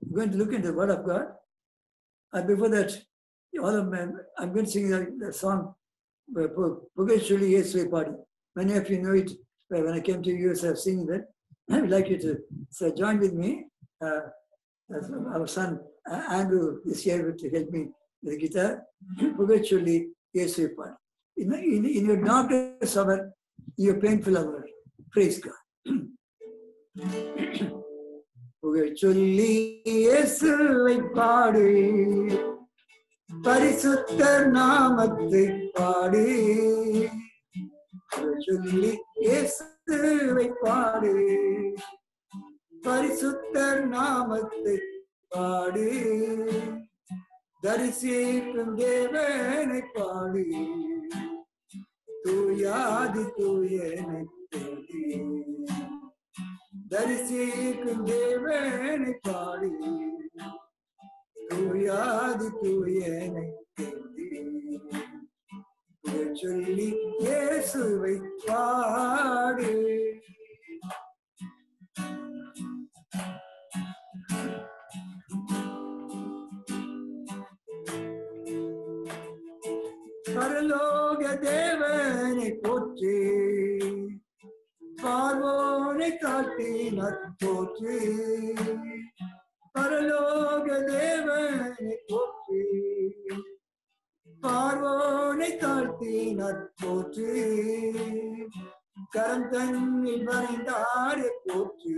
we're going to look into the Word of God. And before that, I'm going to sing the song Pugachuli Yeswe Party. Many of you know it. When I came to US, I was singing that. I would like you to join with me. Our son Andrew is here to help me with the guitar. Pugachuli Yeswe Party. In your darkest hour, your painful hour, praise God. Pugachuli Yeswe Party. பரிசுத்தர் நாமத்தை பாடு, சொல்லி இயேசுவை பாடு, பரிசுத்தர் நாமத்தை பாடு, தரிசிக்கும் தேவனை பாடு, தூயாதி தூயனை தேடி, தரிசிக்கும் தேவனை பாடு, தூயாதி தூயனை தேடி, சொல்லி இயேசுவை பாடு. பரலோக தேவனை போற்றி, பார்வோனை காட்டினார் போற்றி, பரலோக தேவனை போற்றி, பார்வோனை தாழ்த்தினார் போற்றி, கரம் தன்னில் வரைந்தாரே போற்றி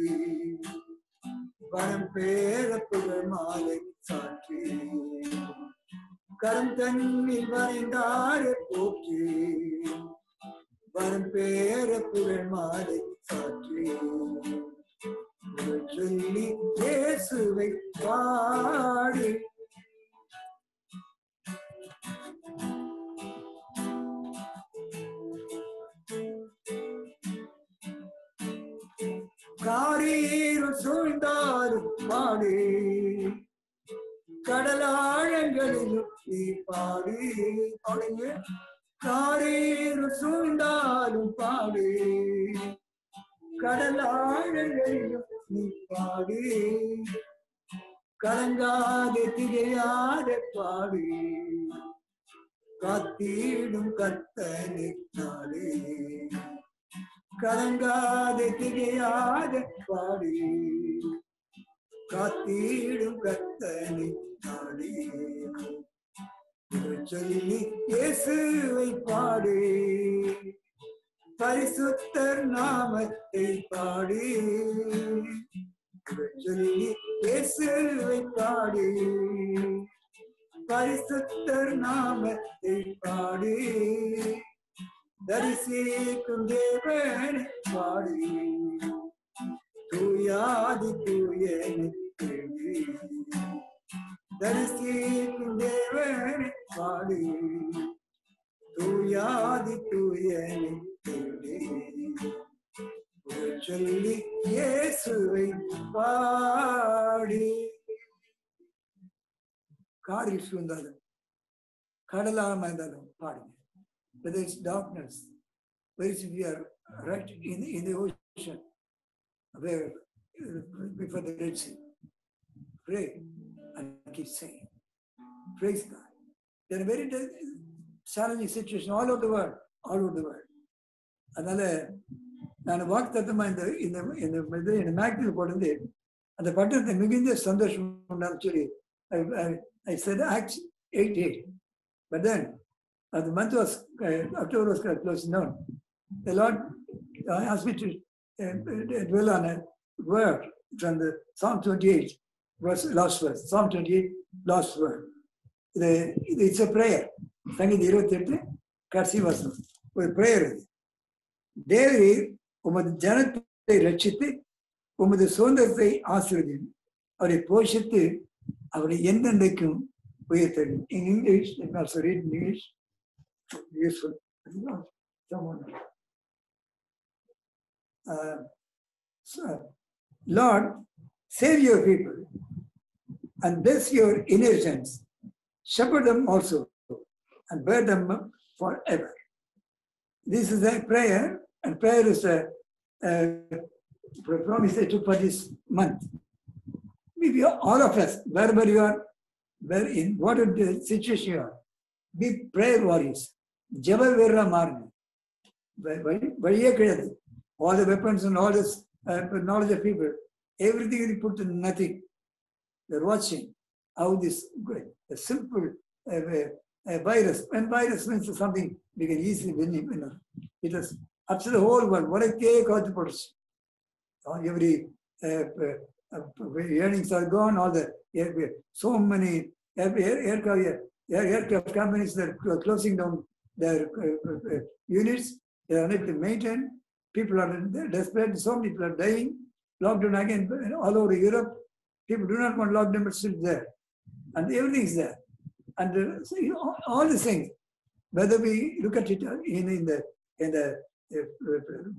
வரம் பேர புகழ் மாலை சாற்றி கரம் தன்னில் வரைந்தாரே போற்றி வரம் பேர புகழ் மாலை சாற்றி சொல்லி இயேசுவை பாடி காரீரும் சூழ்ந்தாலும் பாடு கடலாழங்களிலும் நீ பாடு பாடுங்க காரீரும் சூழ்ந்தாலும் பாடு கடலாழங்களிலும் நீ பாடு கலங்காதே திகையாத பாடு காத்தீடும் கர்த்தனை நாடு கலங்காதே திகையாத பாடு காத்தீடும் கர்த்தனை நாடு சொல்லி இயேசுவை பாடு பரிசுத்தர் நாமத்தை பாடு சொல்லி இயேசுவை பாடு பரிசுத்தர் நாமத்தை பாடு தரிசிக்கும் தேவனை பாடு தூயாதி தூயனை தேடி தரிசிக்கும் தேவனை பாடு தூயாதி தூயனை தேடி சொல்லி இயேசுவை பாடி காரில் சூழ்ந்தாலும் கடலாக இருந்தாலும் பாடுங்க. Whether it's darkness, whether it's we are right in the ocean, where before the Red Sea, pray and keep saying, praise God. There are very challenging situations all over the world, all over the world. அதனால நான் வாக்குத்தத்தமா இந்த மேக்டில் போட்டு அந்த பட்டணத்தை மிகுந்த சந்தோஷம் உண்டான்னு சொல்லி I said Acts 8:8. But then the month was October was closing down. The Lord asked me to dwell on a word from the Psalm 28, last verse. Psalm 28, last word. It's a prayer. சங்கீதம் 28 கடைசி வசனம் ஒரு prayer இது. தேவரீர் உமது ஜனத்தை ரட்சித்து உமது சுதந்திரத்தை ஆசீர்வதியும் அவரை போஷித்து அவரை என்றென்றைக்கும் உயர்த்தவும். In English, I can also read in English. Useful. Someone. Lord, save your people and bless your inheritance. Shepherd them also and bear them up forever. This is a prayer, and prayer is a promise I took for this month. Maybe all of us, wherever you are, in whatever the situation you are, be prayer warriors. Java Vera Marna. All the weapons and all this knowledge of people, everything is put to nothing. They're watching how this a simple virus. When virus means something we can easily win. It has upset the whole world. What a cake out the person. Every earnings are gone. All the so many aircraft companies that are closing down their units. They are unable to maintain. People are desperate. So many people are dying. Lockdown again all over Europe. People do not want lockdown, but still there, and everything is there. And so, all these things, whether we look at it in the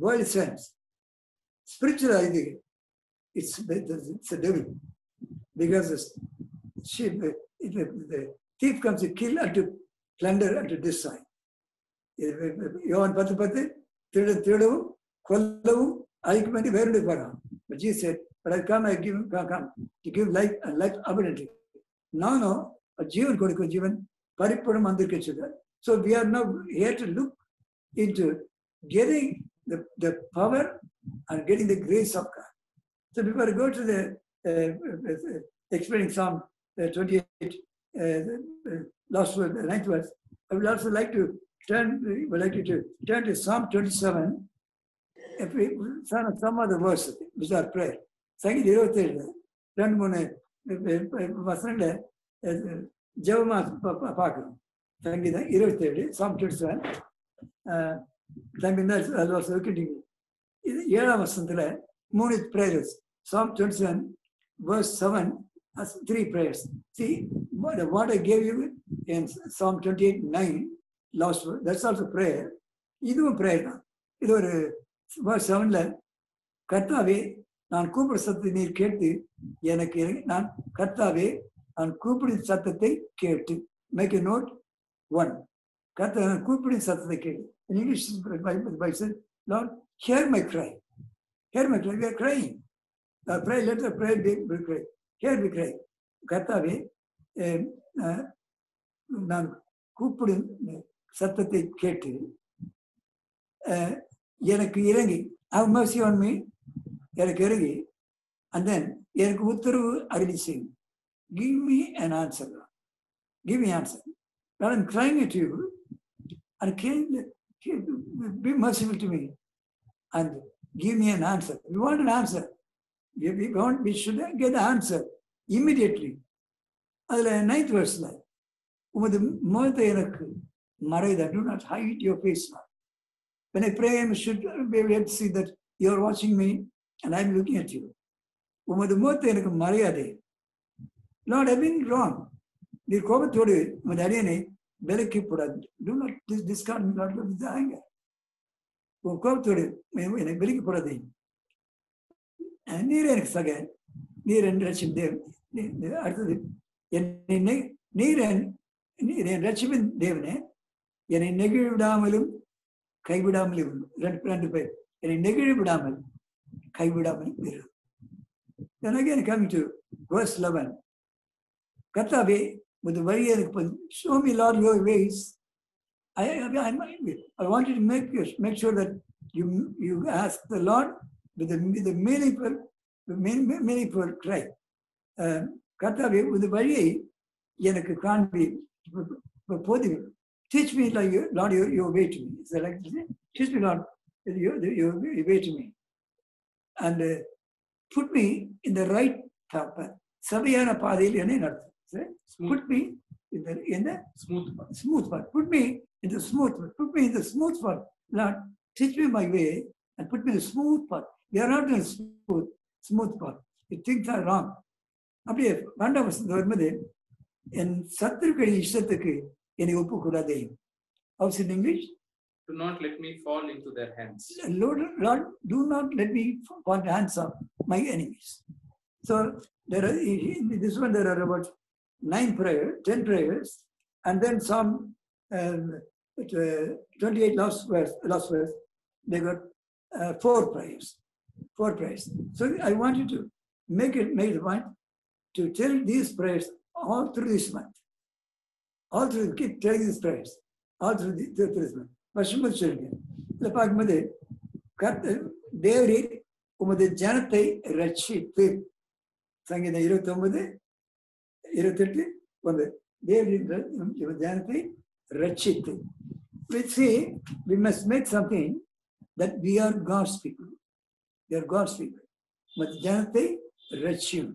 world sense, spiritual, I think it's a devil, because the thief comes to kill and to plunder and to destroy. Yohan 10:10 திருடவும் கொல்லவும் அழிக்கும் என்று வேறுடைய பாடம். But Jesus said, but I come to give life and life abundantly. நானும் ஜீவன் கொடுக்கும் ஜீவன் பரிபூர்ணம் வந்திருக்க சொல்றார். So we are now here to look into getting the power and getting the grace of God. So before I go to the explaining Psalm 28, last word, the 9th verse, I would also like to turn you to Psalm 27, some other verses which are prayer. சங்கீதம் 27 2-3 வசனங்களை ஜெபமா பார்க்கணும். சங்கீதம் 27 Psalm 27 சங்கீதம் இது 7ஆம் வசனத்துல 3 prayers. Psalm 27 verse 7 has 3 prayers. See what I gave you in Psalm 28:9 last verse, that's also prayer. இதுவும் prayer தான். இது ஒரு verse 7ல கர்த்தாவே நான் கூப்பிடும் சத்தத்தை நீர் கேட்டு எனக்கு நான் கர்த்தாவே நான் கூப்பிடும் சத்தத்தை கேட்டு. Make a note 1. கர்த்தா நான் கூப்பிடும் சத்தத்தை கேட்டு. In English Bible says, Lord, hear my cry. Hear my cry. We are crying. Pray, let the prayer be cry. Hear me cry. கர்த்தாவே நான் கூப்பிடும் சத்தத்தை கேட்டு எனக்கு இறங்கி have mercy on me, எனக்கு இறங்கி, and then எனக்கு உத்தரவு அருளி செய்யும். Give me an answer. Give me an answer. Lord, I'm crying at you, and be merciful to me and give me an answer. We want an answer. We should get the answer immediately. அதில் 9th verse உமது முகத்தை எனக்கு மறைத. Do not hide your face. When I pray, I should be able to see that you are watching me and I'm looking at you. உமது முகத்தை எனக்கு மறையாதே. Lord, I've been wrong. நீர் கோபத்தோடு உமது அடியனை விலக்கி போடாது. Do not discard me, Lord, with the anger. உன் கோபத்தோடு என்னை விலக்கி போடாதே. நீர் எனக்கு சக, நீர் என் ரட்சிப்பின் தேவன். அடுத்தது நீர் என் ரட்சிப்பின் தேவனே, என்னை நெகிழ விடாமலும் கைவிடாமலும். 2 பேர் என்னை நெகிழ விடாமல் கைவிடாமல் இரு. Then again coming to verse 11. கர்த்தாவே உமது வழியை எனக்கு show me, Lord, your ways. I wanted to make sure that you ask the Lord with the meaningful cry. கர்த்தாவே உமது வழியை எனக்கு காண்பி போதி. Teach me, Lord, your way to me. Is that like this? Teach me, Lord, your way to me. And put me in the right path. சபையான பாதையில் என்னை நடத்து. Put me in the smooth path. Put me in the smooth path. Put me in the smooth path. Lord, teach me my way and put me in the smooth path. We are not in a smooth path. If things are wrong. அப்படியே 2ஆம் வசனம் வரும்போது என் சத்துருக்களின் இஷ்டத்துக்கு என்னை ஒப்பு கூடாதே. How's in English? Do not let me fall into their hands. Lord, do not let me fall in the hands of my enemies. So in this one there are about 10 prayers, and then some 28 last verse. They got 4 prayers. 4 prayers. So I want you to make the point to tell these prayers all through this month. All through, keep telling these prayers all through this month. வருஷம் சொல்லுங்க. இதில் பார்க்கும்போது தேவரீர் உமது ஜனத்தை ரட்சித்து. சங்கீதம் 29:28 தேவரீர் ஜனத்தை ரட்சித்து. We must make something that we are God's people. We are God's people. உமது ஜனத்தை ரட்சியும்.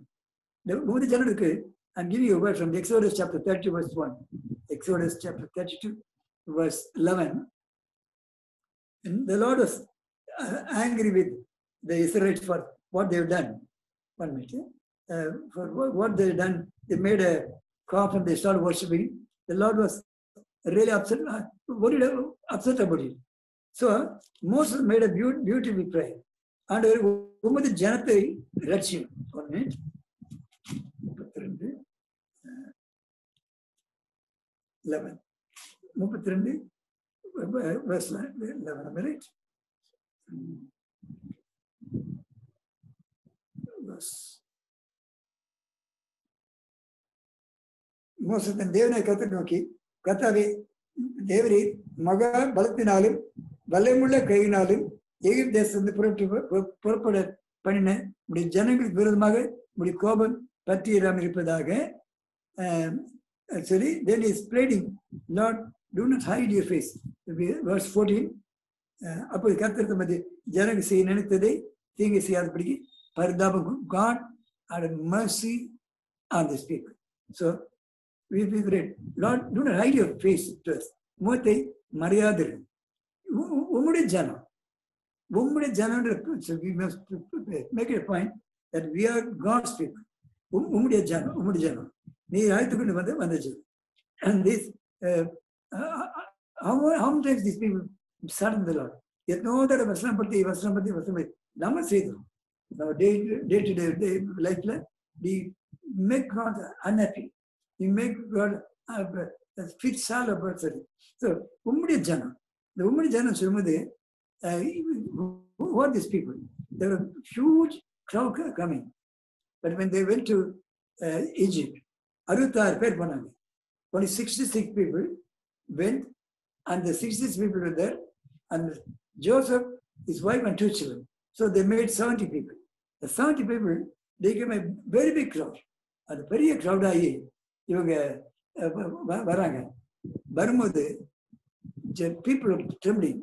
உமது ஜனத்துக்கு I'm giving you a word from Exodus chapter 30 verse 1. Exodus chapter 32 verse 11. And the Lord was angry with the Israelites for what they've done. 1 minute. For what they've done, they made a calf and they started worshiping. The Lord was really upset about it. So Moses made a beautiful prayer. And உமது ஜனத்தை ரட்சியும். 1 minute. 32 verse 11, am I right? மோசே தன் தேவனை கர்த்தரை நோக்கி, கர்த்தாவே தேவரே மகா பலத்தினாலும் வல்லமுள்ள கையினாலும் எகிப்து தேசத்திலிருந்து புறப்பட பண்ணின உடைய ஜனங்களுக்கு விரோதமாக உடைய கோபம் பற்றியிடாமல் இருப்பதாக சொல்லி, then he is pleading, Lord, do not hide your face. Verse 14, அப்போது கர்த்தர் தமது ஜனங்கள் செய்ய நினைத்ததை தீங்கு செய்யாதபடிக்கு பரிதாபம். God had mercy on these people. So we read, Lord, do not hide your face to us. முகத்தை மறையாதிரு. உம்முடைய ஜனம், உம்முடைய ஜனம். So we must make it a point that we are God's people. உம்முடைய ஜனம், உம்முடைய ஜனம். நீ அழைத்துக் கொண்டு வந்த ஜனம். And this, how many times these people serve the Lord? எத்தனோ தடவை வசனம் பற்றி நம்ம செய்தோம். நம்ம டே டு டே லைஃப்ல we make God unhappy. We make God fit all of us. So உம்முடைய ஜனம், இந்த உம்முடைய ஜனம் சொல்லும்போது who are these people? There were huge crowd coming. But when they went to Egypt, 66 பேர் போனாங்க. Only 66 people went, and the 66 people were there, and Joseph, his wife, and 2 children. So they made 70 people. The 70 people, they became a very big crowd. அது பெரிய crowd ஆகி இவங்க வராங்க. வரும்போது people are trembling.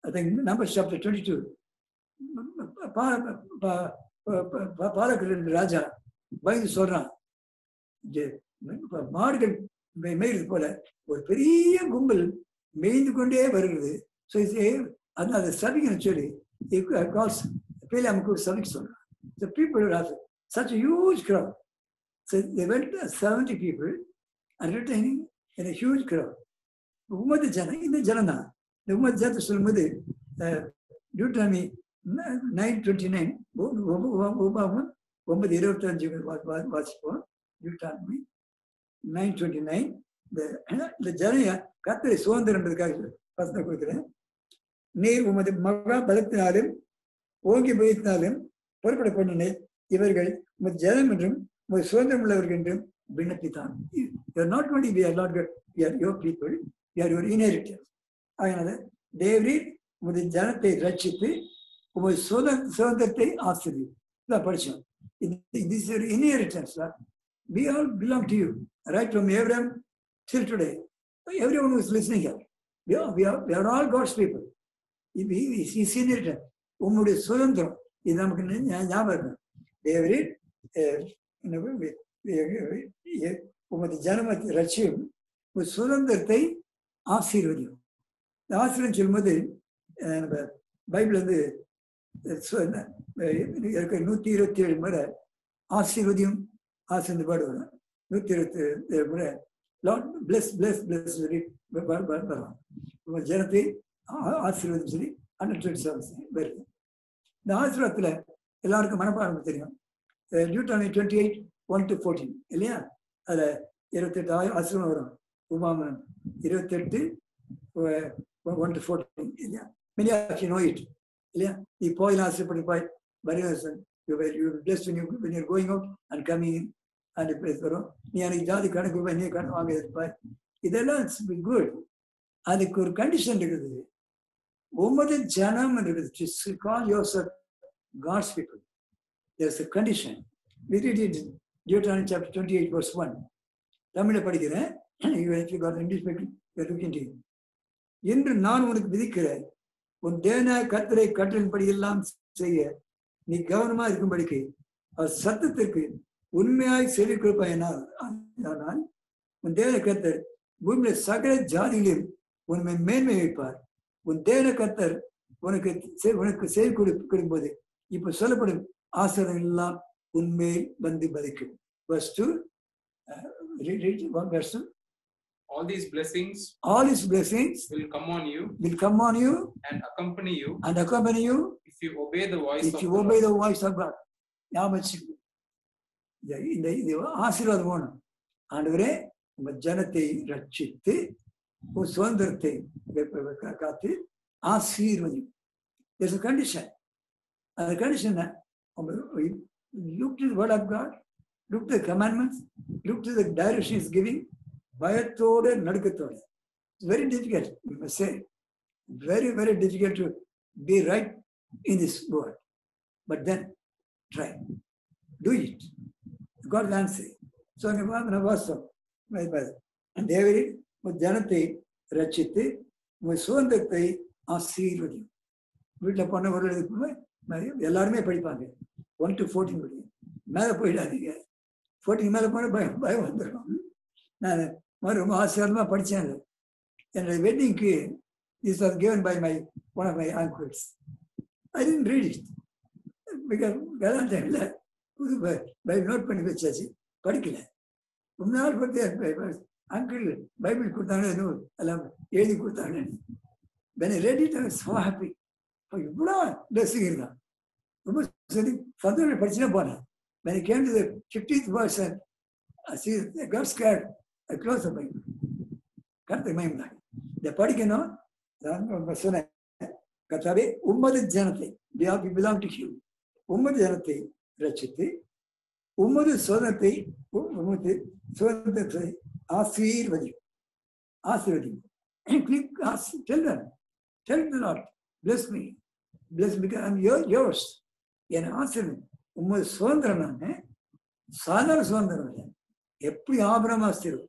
I think Numbers chapter 22. பாலகர் ராஜா பயந்து சொல்றான், மாடுகள் மேய்றது போல ஒரு பெரிய கும்பல் மேய்ந்து கொண்டே வருகிறது. ஸோ அதை சபிக்கணும்னு சொல்லி பேலாமுக்கு ஒரு சபிக்க சொல்றான். The people are such a huge crowd. So they went 70 people and retaining in a huge crowd. உம்மது ஜனம், இந்த ஜனம் தான். இந்த உம்மது ஜனத்தை சொல்லும்போது Deuteronomy 9:29 9:25 வாசிப்போம். Deuteronomy 9:29. இந்த ஜனைய கர்த்தரை சுதந்திரன்றதுக்காக வசனம் கொடுக்கிறேன். நீர் உமது மகா பலத்தினாலும் ஓங்கி பயத்தினாலும் பொறுப்பட பண்ணினே இவர்கள் உமது ஜனம் என்றும் உமது சுதந்திரம் உள்ளவர்கள் என்றும் விண்ணப்பித்தான். Not only we are not God, we are your people, we are your inheritors. அதனால தேவரீர் உமது ஜனத்தை ரட்சித்து உமது சுதந்திரத்தை ஆசீர்வதித்தார். படிச்சோம். This is your inheritance. We all belong to you, right from Abraham till today. Everyone who is listening here, we are all God's people. His inheritance. உம்முடைய சுதந்திரம் இது நமக்கு ஞாபகம் இருக்கும். தேவரீர் உமது ஜனமத்தை ரட்சியும் உமது சுதந்திரத்தை ஆசீர்வதியும். ஆசீர்வதியும் சொல்லும்போது நம்ம பைபிள் வந்து 127 முறை ஆசீர்வதியும் ஆசீர்வதி பாடு வரும். 127 முறை லார்ட் பிளஸ் பிளஸ் பிளஸ் வரும். ஜனத்தை ஆசீர்வதியும் சொல்லி 127 வருது. இந்த ஆசீர்வாதத்துல எல்லாருக்கும் மனப்பாடம் தெரியும். Deuteronomy 28:1-14 இல்லையா? அதுல 28 ஆசீர்வாதம் வரும். உபாமனம் 28:1-14 இல்லையா? Many of you know it. இல்லையா? நீ போய் ஆசீர்வதிப்பாய், you will blessed when you're going out and coming in. and வரும். நீ எனக்கு ஜாதி கணக்கு ரூபாய் நீ கணக்கு வாங்க இருப்பாய். இதெல்லாம் குட். அதுக்கு ஒரு கண்டிஷன் இருக்குது. உமது ஜனம் இருக்குது. To call yourself God's people. There's a condition. We read it in Deuteronomy chapter 28 verse 1. தமிழை படிக்கிறேன். என்று நான் உனக்கு விதிக்கிற உன் தேவனாய கர்த்தரை கட்டளையின்படி எல்லாம் செய்ய நீ கவனமா இருக்கும்படிக்கு அவர் சத்தத்திற்கு உண்மையாய் செவி கொடுப்பாயினால் ஆனால் உன் தேவ கர்த்தர் பூமியில சகல ஜாதிகளையும் உண்மை மேன்மை வைப்பார். உன் தேவ கர்த்தர் உனக்கு செவி கொடுக்கும்போது இப்ப சொல்லப்படும் ஆசீர்வாதங்கள் எல்லாம் உண்மையில் வந்து பதிக்கும். Verse 2. Verse 2. All these blessings will come on you and accompany you if you obey the voice of God. இந்த ஆசீர்வாதம் வேணும். ஆண்டவரே உங்க ஜனத்தை ரட்சித்து ஒரு சுதந்திரத்தை காத்து ஆசீர்வதியும். There's a condition. அந்த condition look to the word of God, look to the commandments, look to the direction is giving. பயத்தோடு நடுக்கத்தோடு. It's very difficult, we must say. Very, very difficult to be right in this world. But then, try. Do it. God will answer. So, தேவரீர் உமது ஜனத்தை ரட்சித்து உமது சுதந்திரத்தை ஆசீர்வதியும். வீட்டில் பண்ண ஒரு எல்லாருமே படிப்பாங்க 1 to 14 படிக்கும். மேலே போயிடாதீங்க, 14 மேலே போனால் பயம் வந்துடும். நான் ரொம்ப ஆசீர்வாதமாக படித்தேன். என்னுடைய வெட்டிங்க்கு this was given by one of my uncles. I didn't read it because கல்யாண டைமில் புது பைபிள் நோட் பண்ணி வச்சாச்சு, படிக்கல. ரொம்ப நாள் பற்றி அங்கிள் பைபிள் கொடுத்தாங்க, எல்லாம் எழுதி கொடுத்தாங்க. When I read it, I was so happy. இவ்வளோ பிளஸிங் இருந்தான், ரொம்ப சரி சந்தோஷம் படிச்சுனா போனேன். When I came to the 50th verse, I got scared. I closed the Bible. கருத்து மயம்தான் இதை படிக்கணும். சொன்னேன், கர்த்தாவே உம்மது ஜனத்தை, belong to you, உம்மது ஜனத்தை ரட்சித்து உம்மது சுதந்திரத்தை ஆசீர்வதியும். Tell the Lord, bless me because I'm yours. என் ஆசீர்வதி உம்மது சுதந்திரம். நான் சாதாரண சுதந்திரம் இல்லை. எப்படி ஆபிரகாம் ஆசீர்வதி,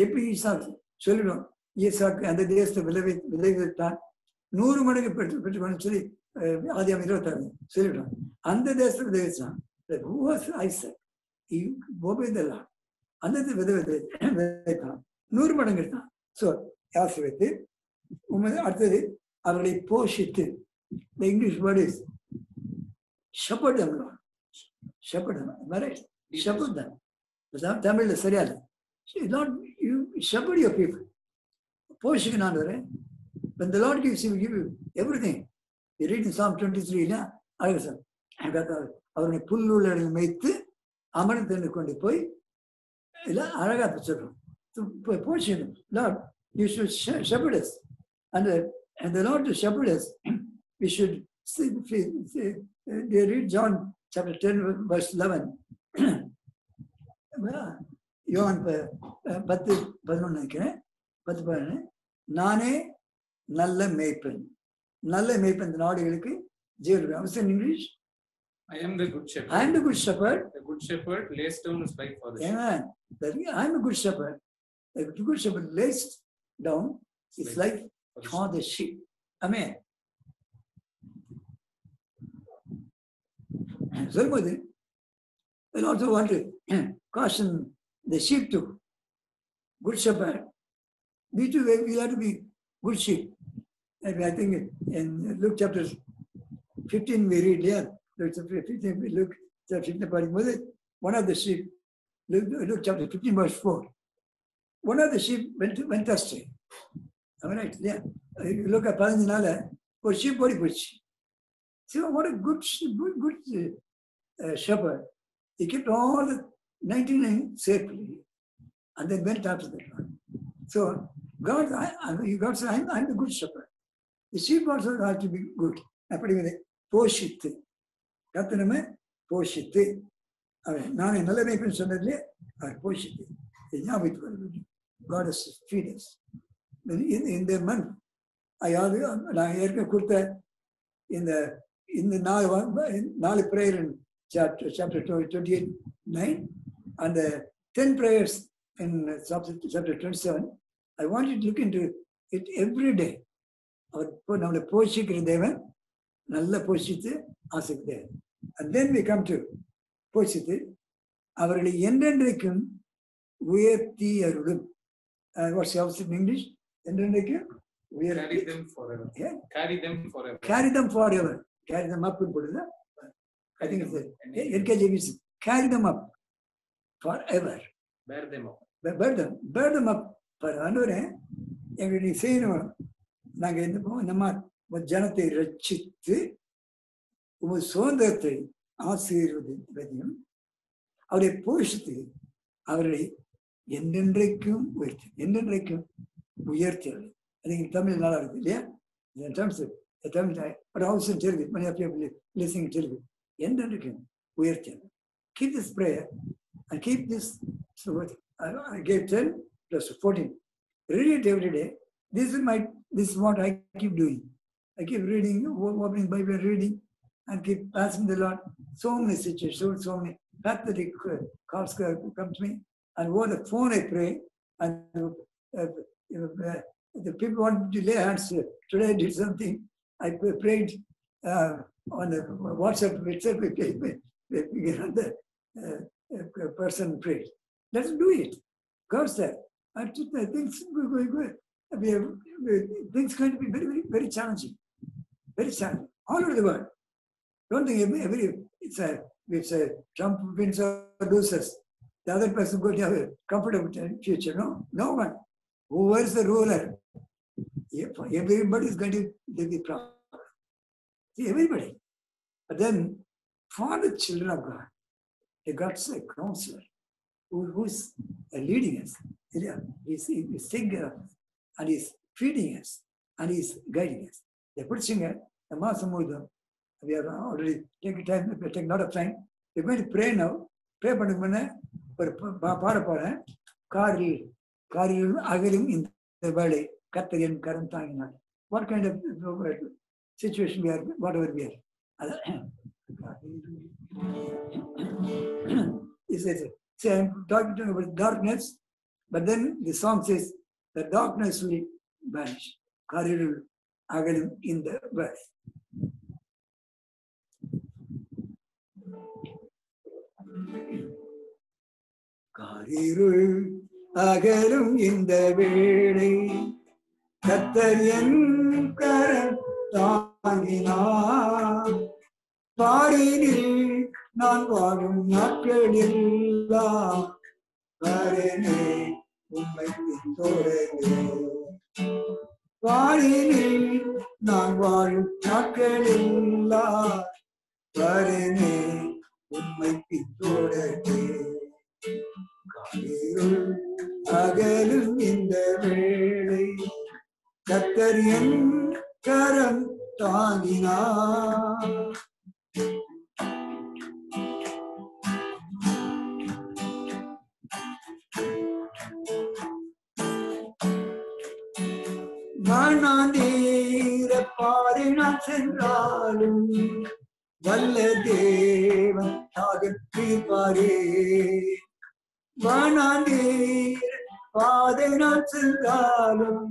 எப்படி ஈசாக்கு சொல்லிடும், ஈசாக்கு அந்த தேசத்தை விளைவித்தான் 100 மடங்கு பெற்றுக்கொண்டு சொல்லி ஆதியாகமம் 26 சொல்லிவிடும். அந்த தேசத்தை விளைவிச்சான். ஐசக் போபேதெல்லாம் அந்த விதைத்தான் 100 மடங்கு எடுத்தான். ஸோ ஆசீர்வதித்து அடுத்தது அவர்களை போஷித்து. The English word is shepherd them, Lord. Shepherd them. Right? Shepherd them. தமிழ்ல சரியாது. Lord, you shepherd your people. போஷிக்கணும். When the Lord gives you, give you everything. You read in Psalm 23, இல்லையா? அழகு சார், அவருடைய புல்லுள்ள மேய்த்து அமர்ந்து கொண்டு போய் இல்லை அழகா சொல்றோம். போஷிக்கணும். Lord, you should shepherd us. And the Lord to shepherd us, we should they read John chapter 10 verse 11. யோவான் 10:11 நினைக்கிறேன். 10:11 நானே நல்ல மேய்ப்பன். நல்ல மேய்ப்பன் இந்த நாடுகளுக்கு ஜீவன். அவசியம் English. I am the good shepherd. I am the good shepherd. The good shepherd lays down his life for the sheep. Amen. I am a good shepherd. The good shepherd lays down his life for the sheep. Amen. சொல்லும்போது I also want to caution the sheep too. Good shepherd. We too, we have to be good sheep. And I think in Luke chapter 15 we read here. Luke chapter 15 we look chapter 15 one of the sheep. Luke chapter 15 verse 4. One of the sheep went astray. All right, yeah. You look at 15 நாள ஒரு sheep ஓடி போச்சு. See what a good shepherd. He kept all the 99 safely and then went after that one. So God said, I'm the good shepherd. The sheep also have to be good. அப்படி போஷித்து கர்த்தனமே போஷித்து நானே நல்ல மேய்ப்பன் சொன்னதுலே அவர் போஷித்து ஞாபகத்துக்கு God has feed us. In the month, நான் ஏற்கனவே கொடுத்த இந்த 4 prayer in chapter 28:9 and the 10 prayers in chapter 27. I want you to look into it every day. அவர் நம்மளை போஷிக்கிற தேவன், நல்ல போஷித்து ஆசைக்கு தேவன். And then we come to போஷித்து அவர்களை என்றென்றைக்கும் உயர்த்தி அருளும். What's the opposite in English? என்றென்றைக்கும் carry them forever. Yeah? Carry them forever. Carry them forever. Carry them up in Buddha. I think it's NKJV is carry them up forever. Bear them up. Bear them up. ஆண்டவரே எங்களுடைய செய்யணும். நாங்கள் நம்ம ஜனத்தை ரட்சித்து உங்கள் சுதந்திரத்தை ஆசீர்வதியும் அவரை போஷித்து அவர்களை என்றென்றைக்கும் உயர்த்தி அது தமிழ் நல்லா இருக்கு இல்லையா? தமிழ் அவசியம் தெரியுது. மணி அப்படியே லிசனிங் தெரியுது. என்றென்றைக்கும் உயர்த்தி. Keep this prayer and keep this. So what I gave 10 plus 14. Read it every day. This is what I keep doing. I keep reading, opening Bible, reading, and keep asking the Lord. So many situations, so many pathetic calls come to me. And over the phone I pray, and the people wanted to lay hands. Today I did something. I prayed on the WhatsApp itself. The person prayed. Let's do it. God said, things going to be very, very, very challenging. Very challenging. All over the world. Don't think it's a Trump wins or loses. The other person going to have a comfortable future. No one. Whoever is the ruler, everybody is going to be proud. See, everybody. But then, for the children of God, they got a counselor who's leading us. He's taking care of us, and he's feeding us, and he's guiding us. They're preaching it. We have already taken time, we take a lot of time. We're going to pray now. Pray பண்ண ஒரு பாட போறேன். காரில் அகலும் இந்த வேளை கர்த்தர் என் கரம் தாங்கினார். What kind of situation we are, whatever we are. He says, I'm talking about darkness, but then the song says, the darkness will vanish. காரில் அகலும் இந்த வேளை. காரிருள் அகலும் இந்த வேளை கர்த்தர் என் கரம் தாங்கினார். பாரினில் நான் வாழும் நாட்களெல்லாம் பாரினே உம்மை பின்தொடர்ந்தேன். பாரினில் நான் வாழும் நாட்களெல்லாம் பாரினே உம்மை பின்தொடர்ந்தேன். காரிருள் அகலும் இந்த வேளை கர்த்தர் என் கரம் தாங்கினார். மனநீர பாரினால் சென்றாலும் வல்ல தேவன் தாகத்தீர்ப்பாரே. மனநீர பாதைனால் சென்றாலும்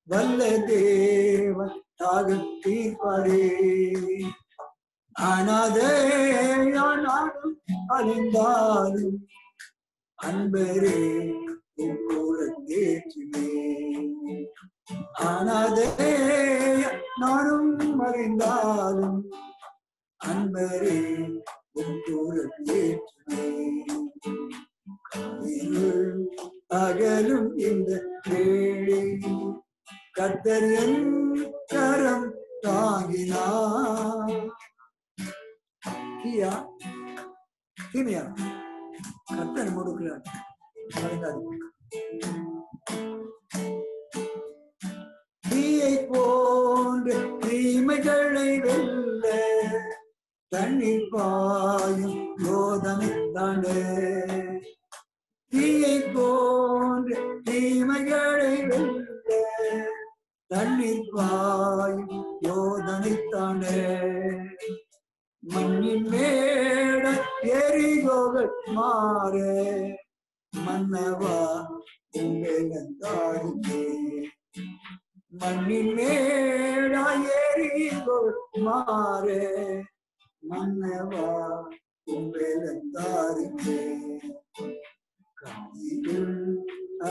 வல்ல தேவன் தாகத்தீர்ப்பாரே. அனாதையானாலும் அழிந்தாலும் அன்பரே என் கூறத்தேற்றுமே. அனாதைய நானும் மறைந்தாலும் அன்பரே என் கூறத்தேற்றுமே. காரிருள் அகலும் இந்த வேளை கர்த்தர் என் கரம் தாங்கினார். தீமையா கர்த்தர் முடுக்கிறார். தீயை போன்ற தீமைகளை வெல்ல தண்ணீர் பாயும் யோதனை தாண்டே. தீயை போன்ற தீமைகளை வெல்ல தண்ணீர் பாயும் யோதனை தாண்டே. மண்ணின் மேட எரிகோகள் மாற மன்னவா உங்களே. மண்ணின் மேட எரிகோள் மாற மன்னவா உங்களே. காரிருள்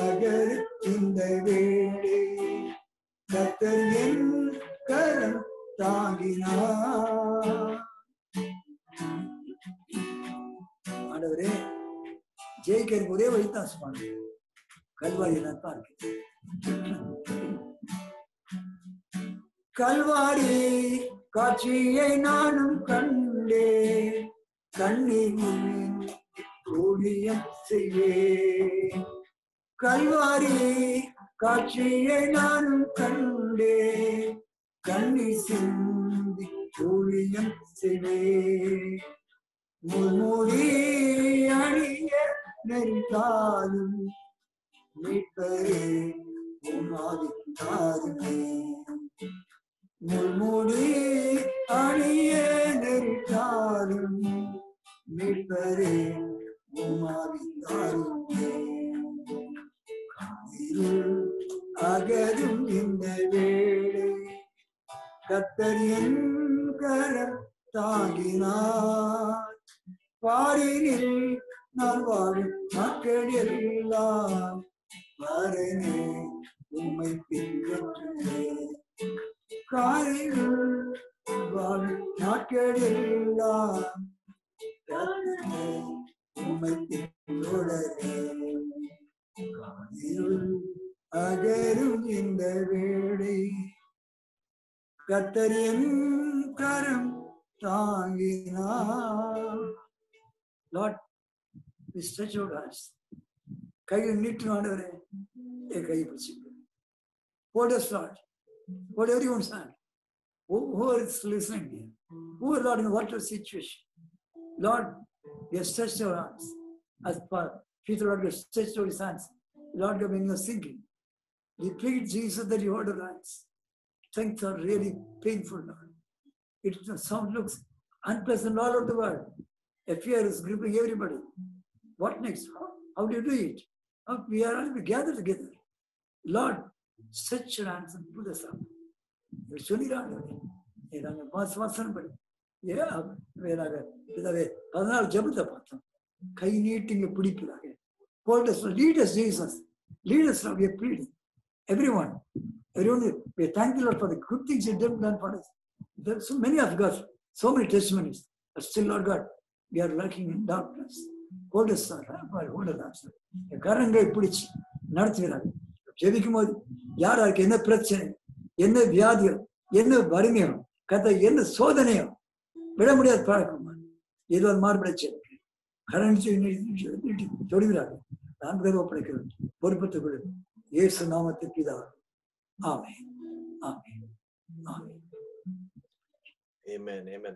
அகலும் இந்த வேளை கர்த்தர் என் கரம் தாங்கினார். ஆண்டவரே, ஜெயிக்க ஒரே வழிதான் சுவாமி, கல்வாரி தான் பார்க்கிறேன். கல்வாரி காட்சியை நானும் கண்டேன். கண்ணீர் ஊழியம் செய்வேன். கல்வாரி காட்சியை நானும் கண்டேன். கண்ணீர் சிந்தி ஊழியம் செய்வேன். முன்மூடி அணிய நெறித்தாலும் மீட்பரே உமாவித்தாருமே. முன்மூடி அணிய நெறித்தாலும் மீட்பரே உமாவித்தாருமே. காரிருள் அகரும் இந்த வேளை கர்த்தர் என் கரம் தாங்கினார். பாரினில் நான் வாழும் மக்கள் எல்லாம் வரனே உம்மை பின்பற்றுவேன். காரில் வாழும் நாட்கள் எல்லாம் உம்மை பின்தொடர்வேன். காரில் அகரும் இந்த வேளை கர்த்தர் என் கரம் தாங்கினார். Lord, we stretch out hands. கையை நீட்டு ஆண்டவரே, என் கையை பிடிச்சிக்க. Hold us, Lord. Hold everyone's hand. Who is listening here? Who are, Lord, in whatever situation? Lord, we have stretched our hands. As Peter, Lord, we have stretched out his hands. Lord, when you are singing, we plead, Jesus, that you hold our hands. Things are really painful, Lord. The sound looks unpleasant all over the world. A fear is gripping everybody. What next? How do you do it? We are all gathered together. Lord, stretch your hands and pull us up. You're surely not doing it. Hold us, lead us, Jesus. Lead us, Lord. We are pleading. Everyone, we thank the Lord for the good things you've done for us. There are so many of God, so many testimonies. But still, Lord God, we are lurking in darkness. Hold us, Lord. Hold us, Lord. கரங்களை பிடிச்சி நடத்துகிறாங்க. ஜெபிக்கும் போது யாருக்கு என்ன பிரச்சனை, என்ன வியாதியோ, என்ன வறுமையோ, என்ன சோதனையோ, விட முடியாத பழக்கம் ஏதோ மாறுபடச்சு கரண்டி தொடுகிறார்கள். நான் ஒப்படைக்கிறேன். பொறுப்பத்துக் கொள்ளும். இயேசு நாமத்தில் பிதாவே. ஆமென். ஆமென். ஆமென். Amen. Amen.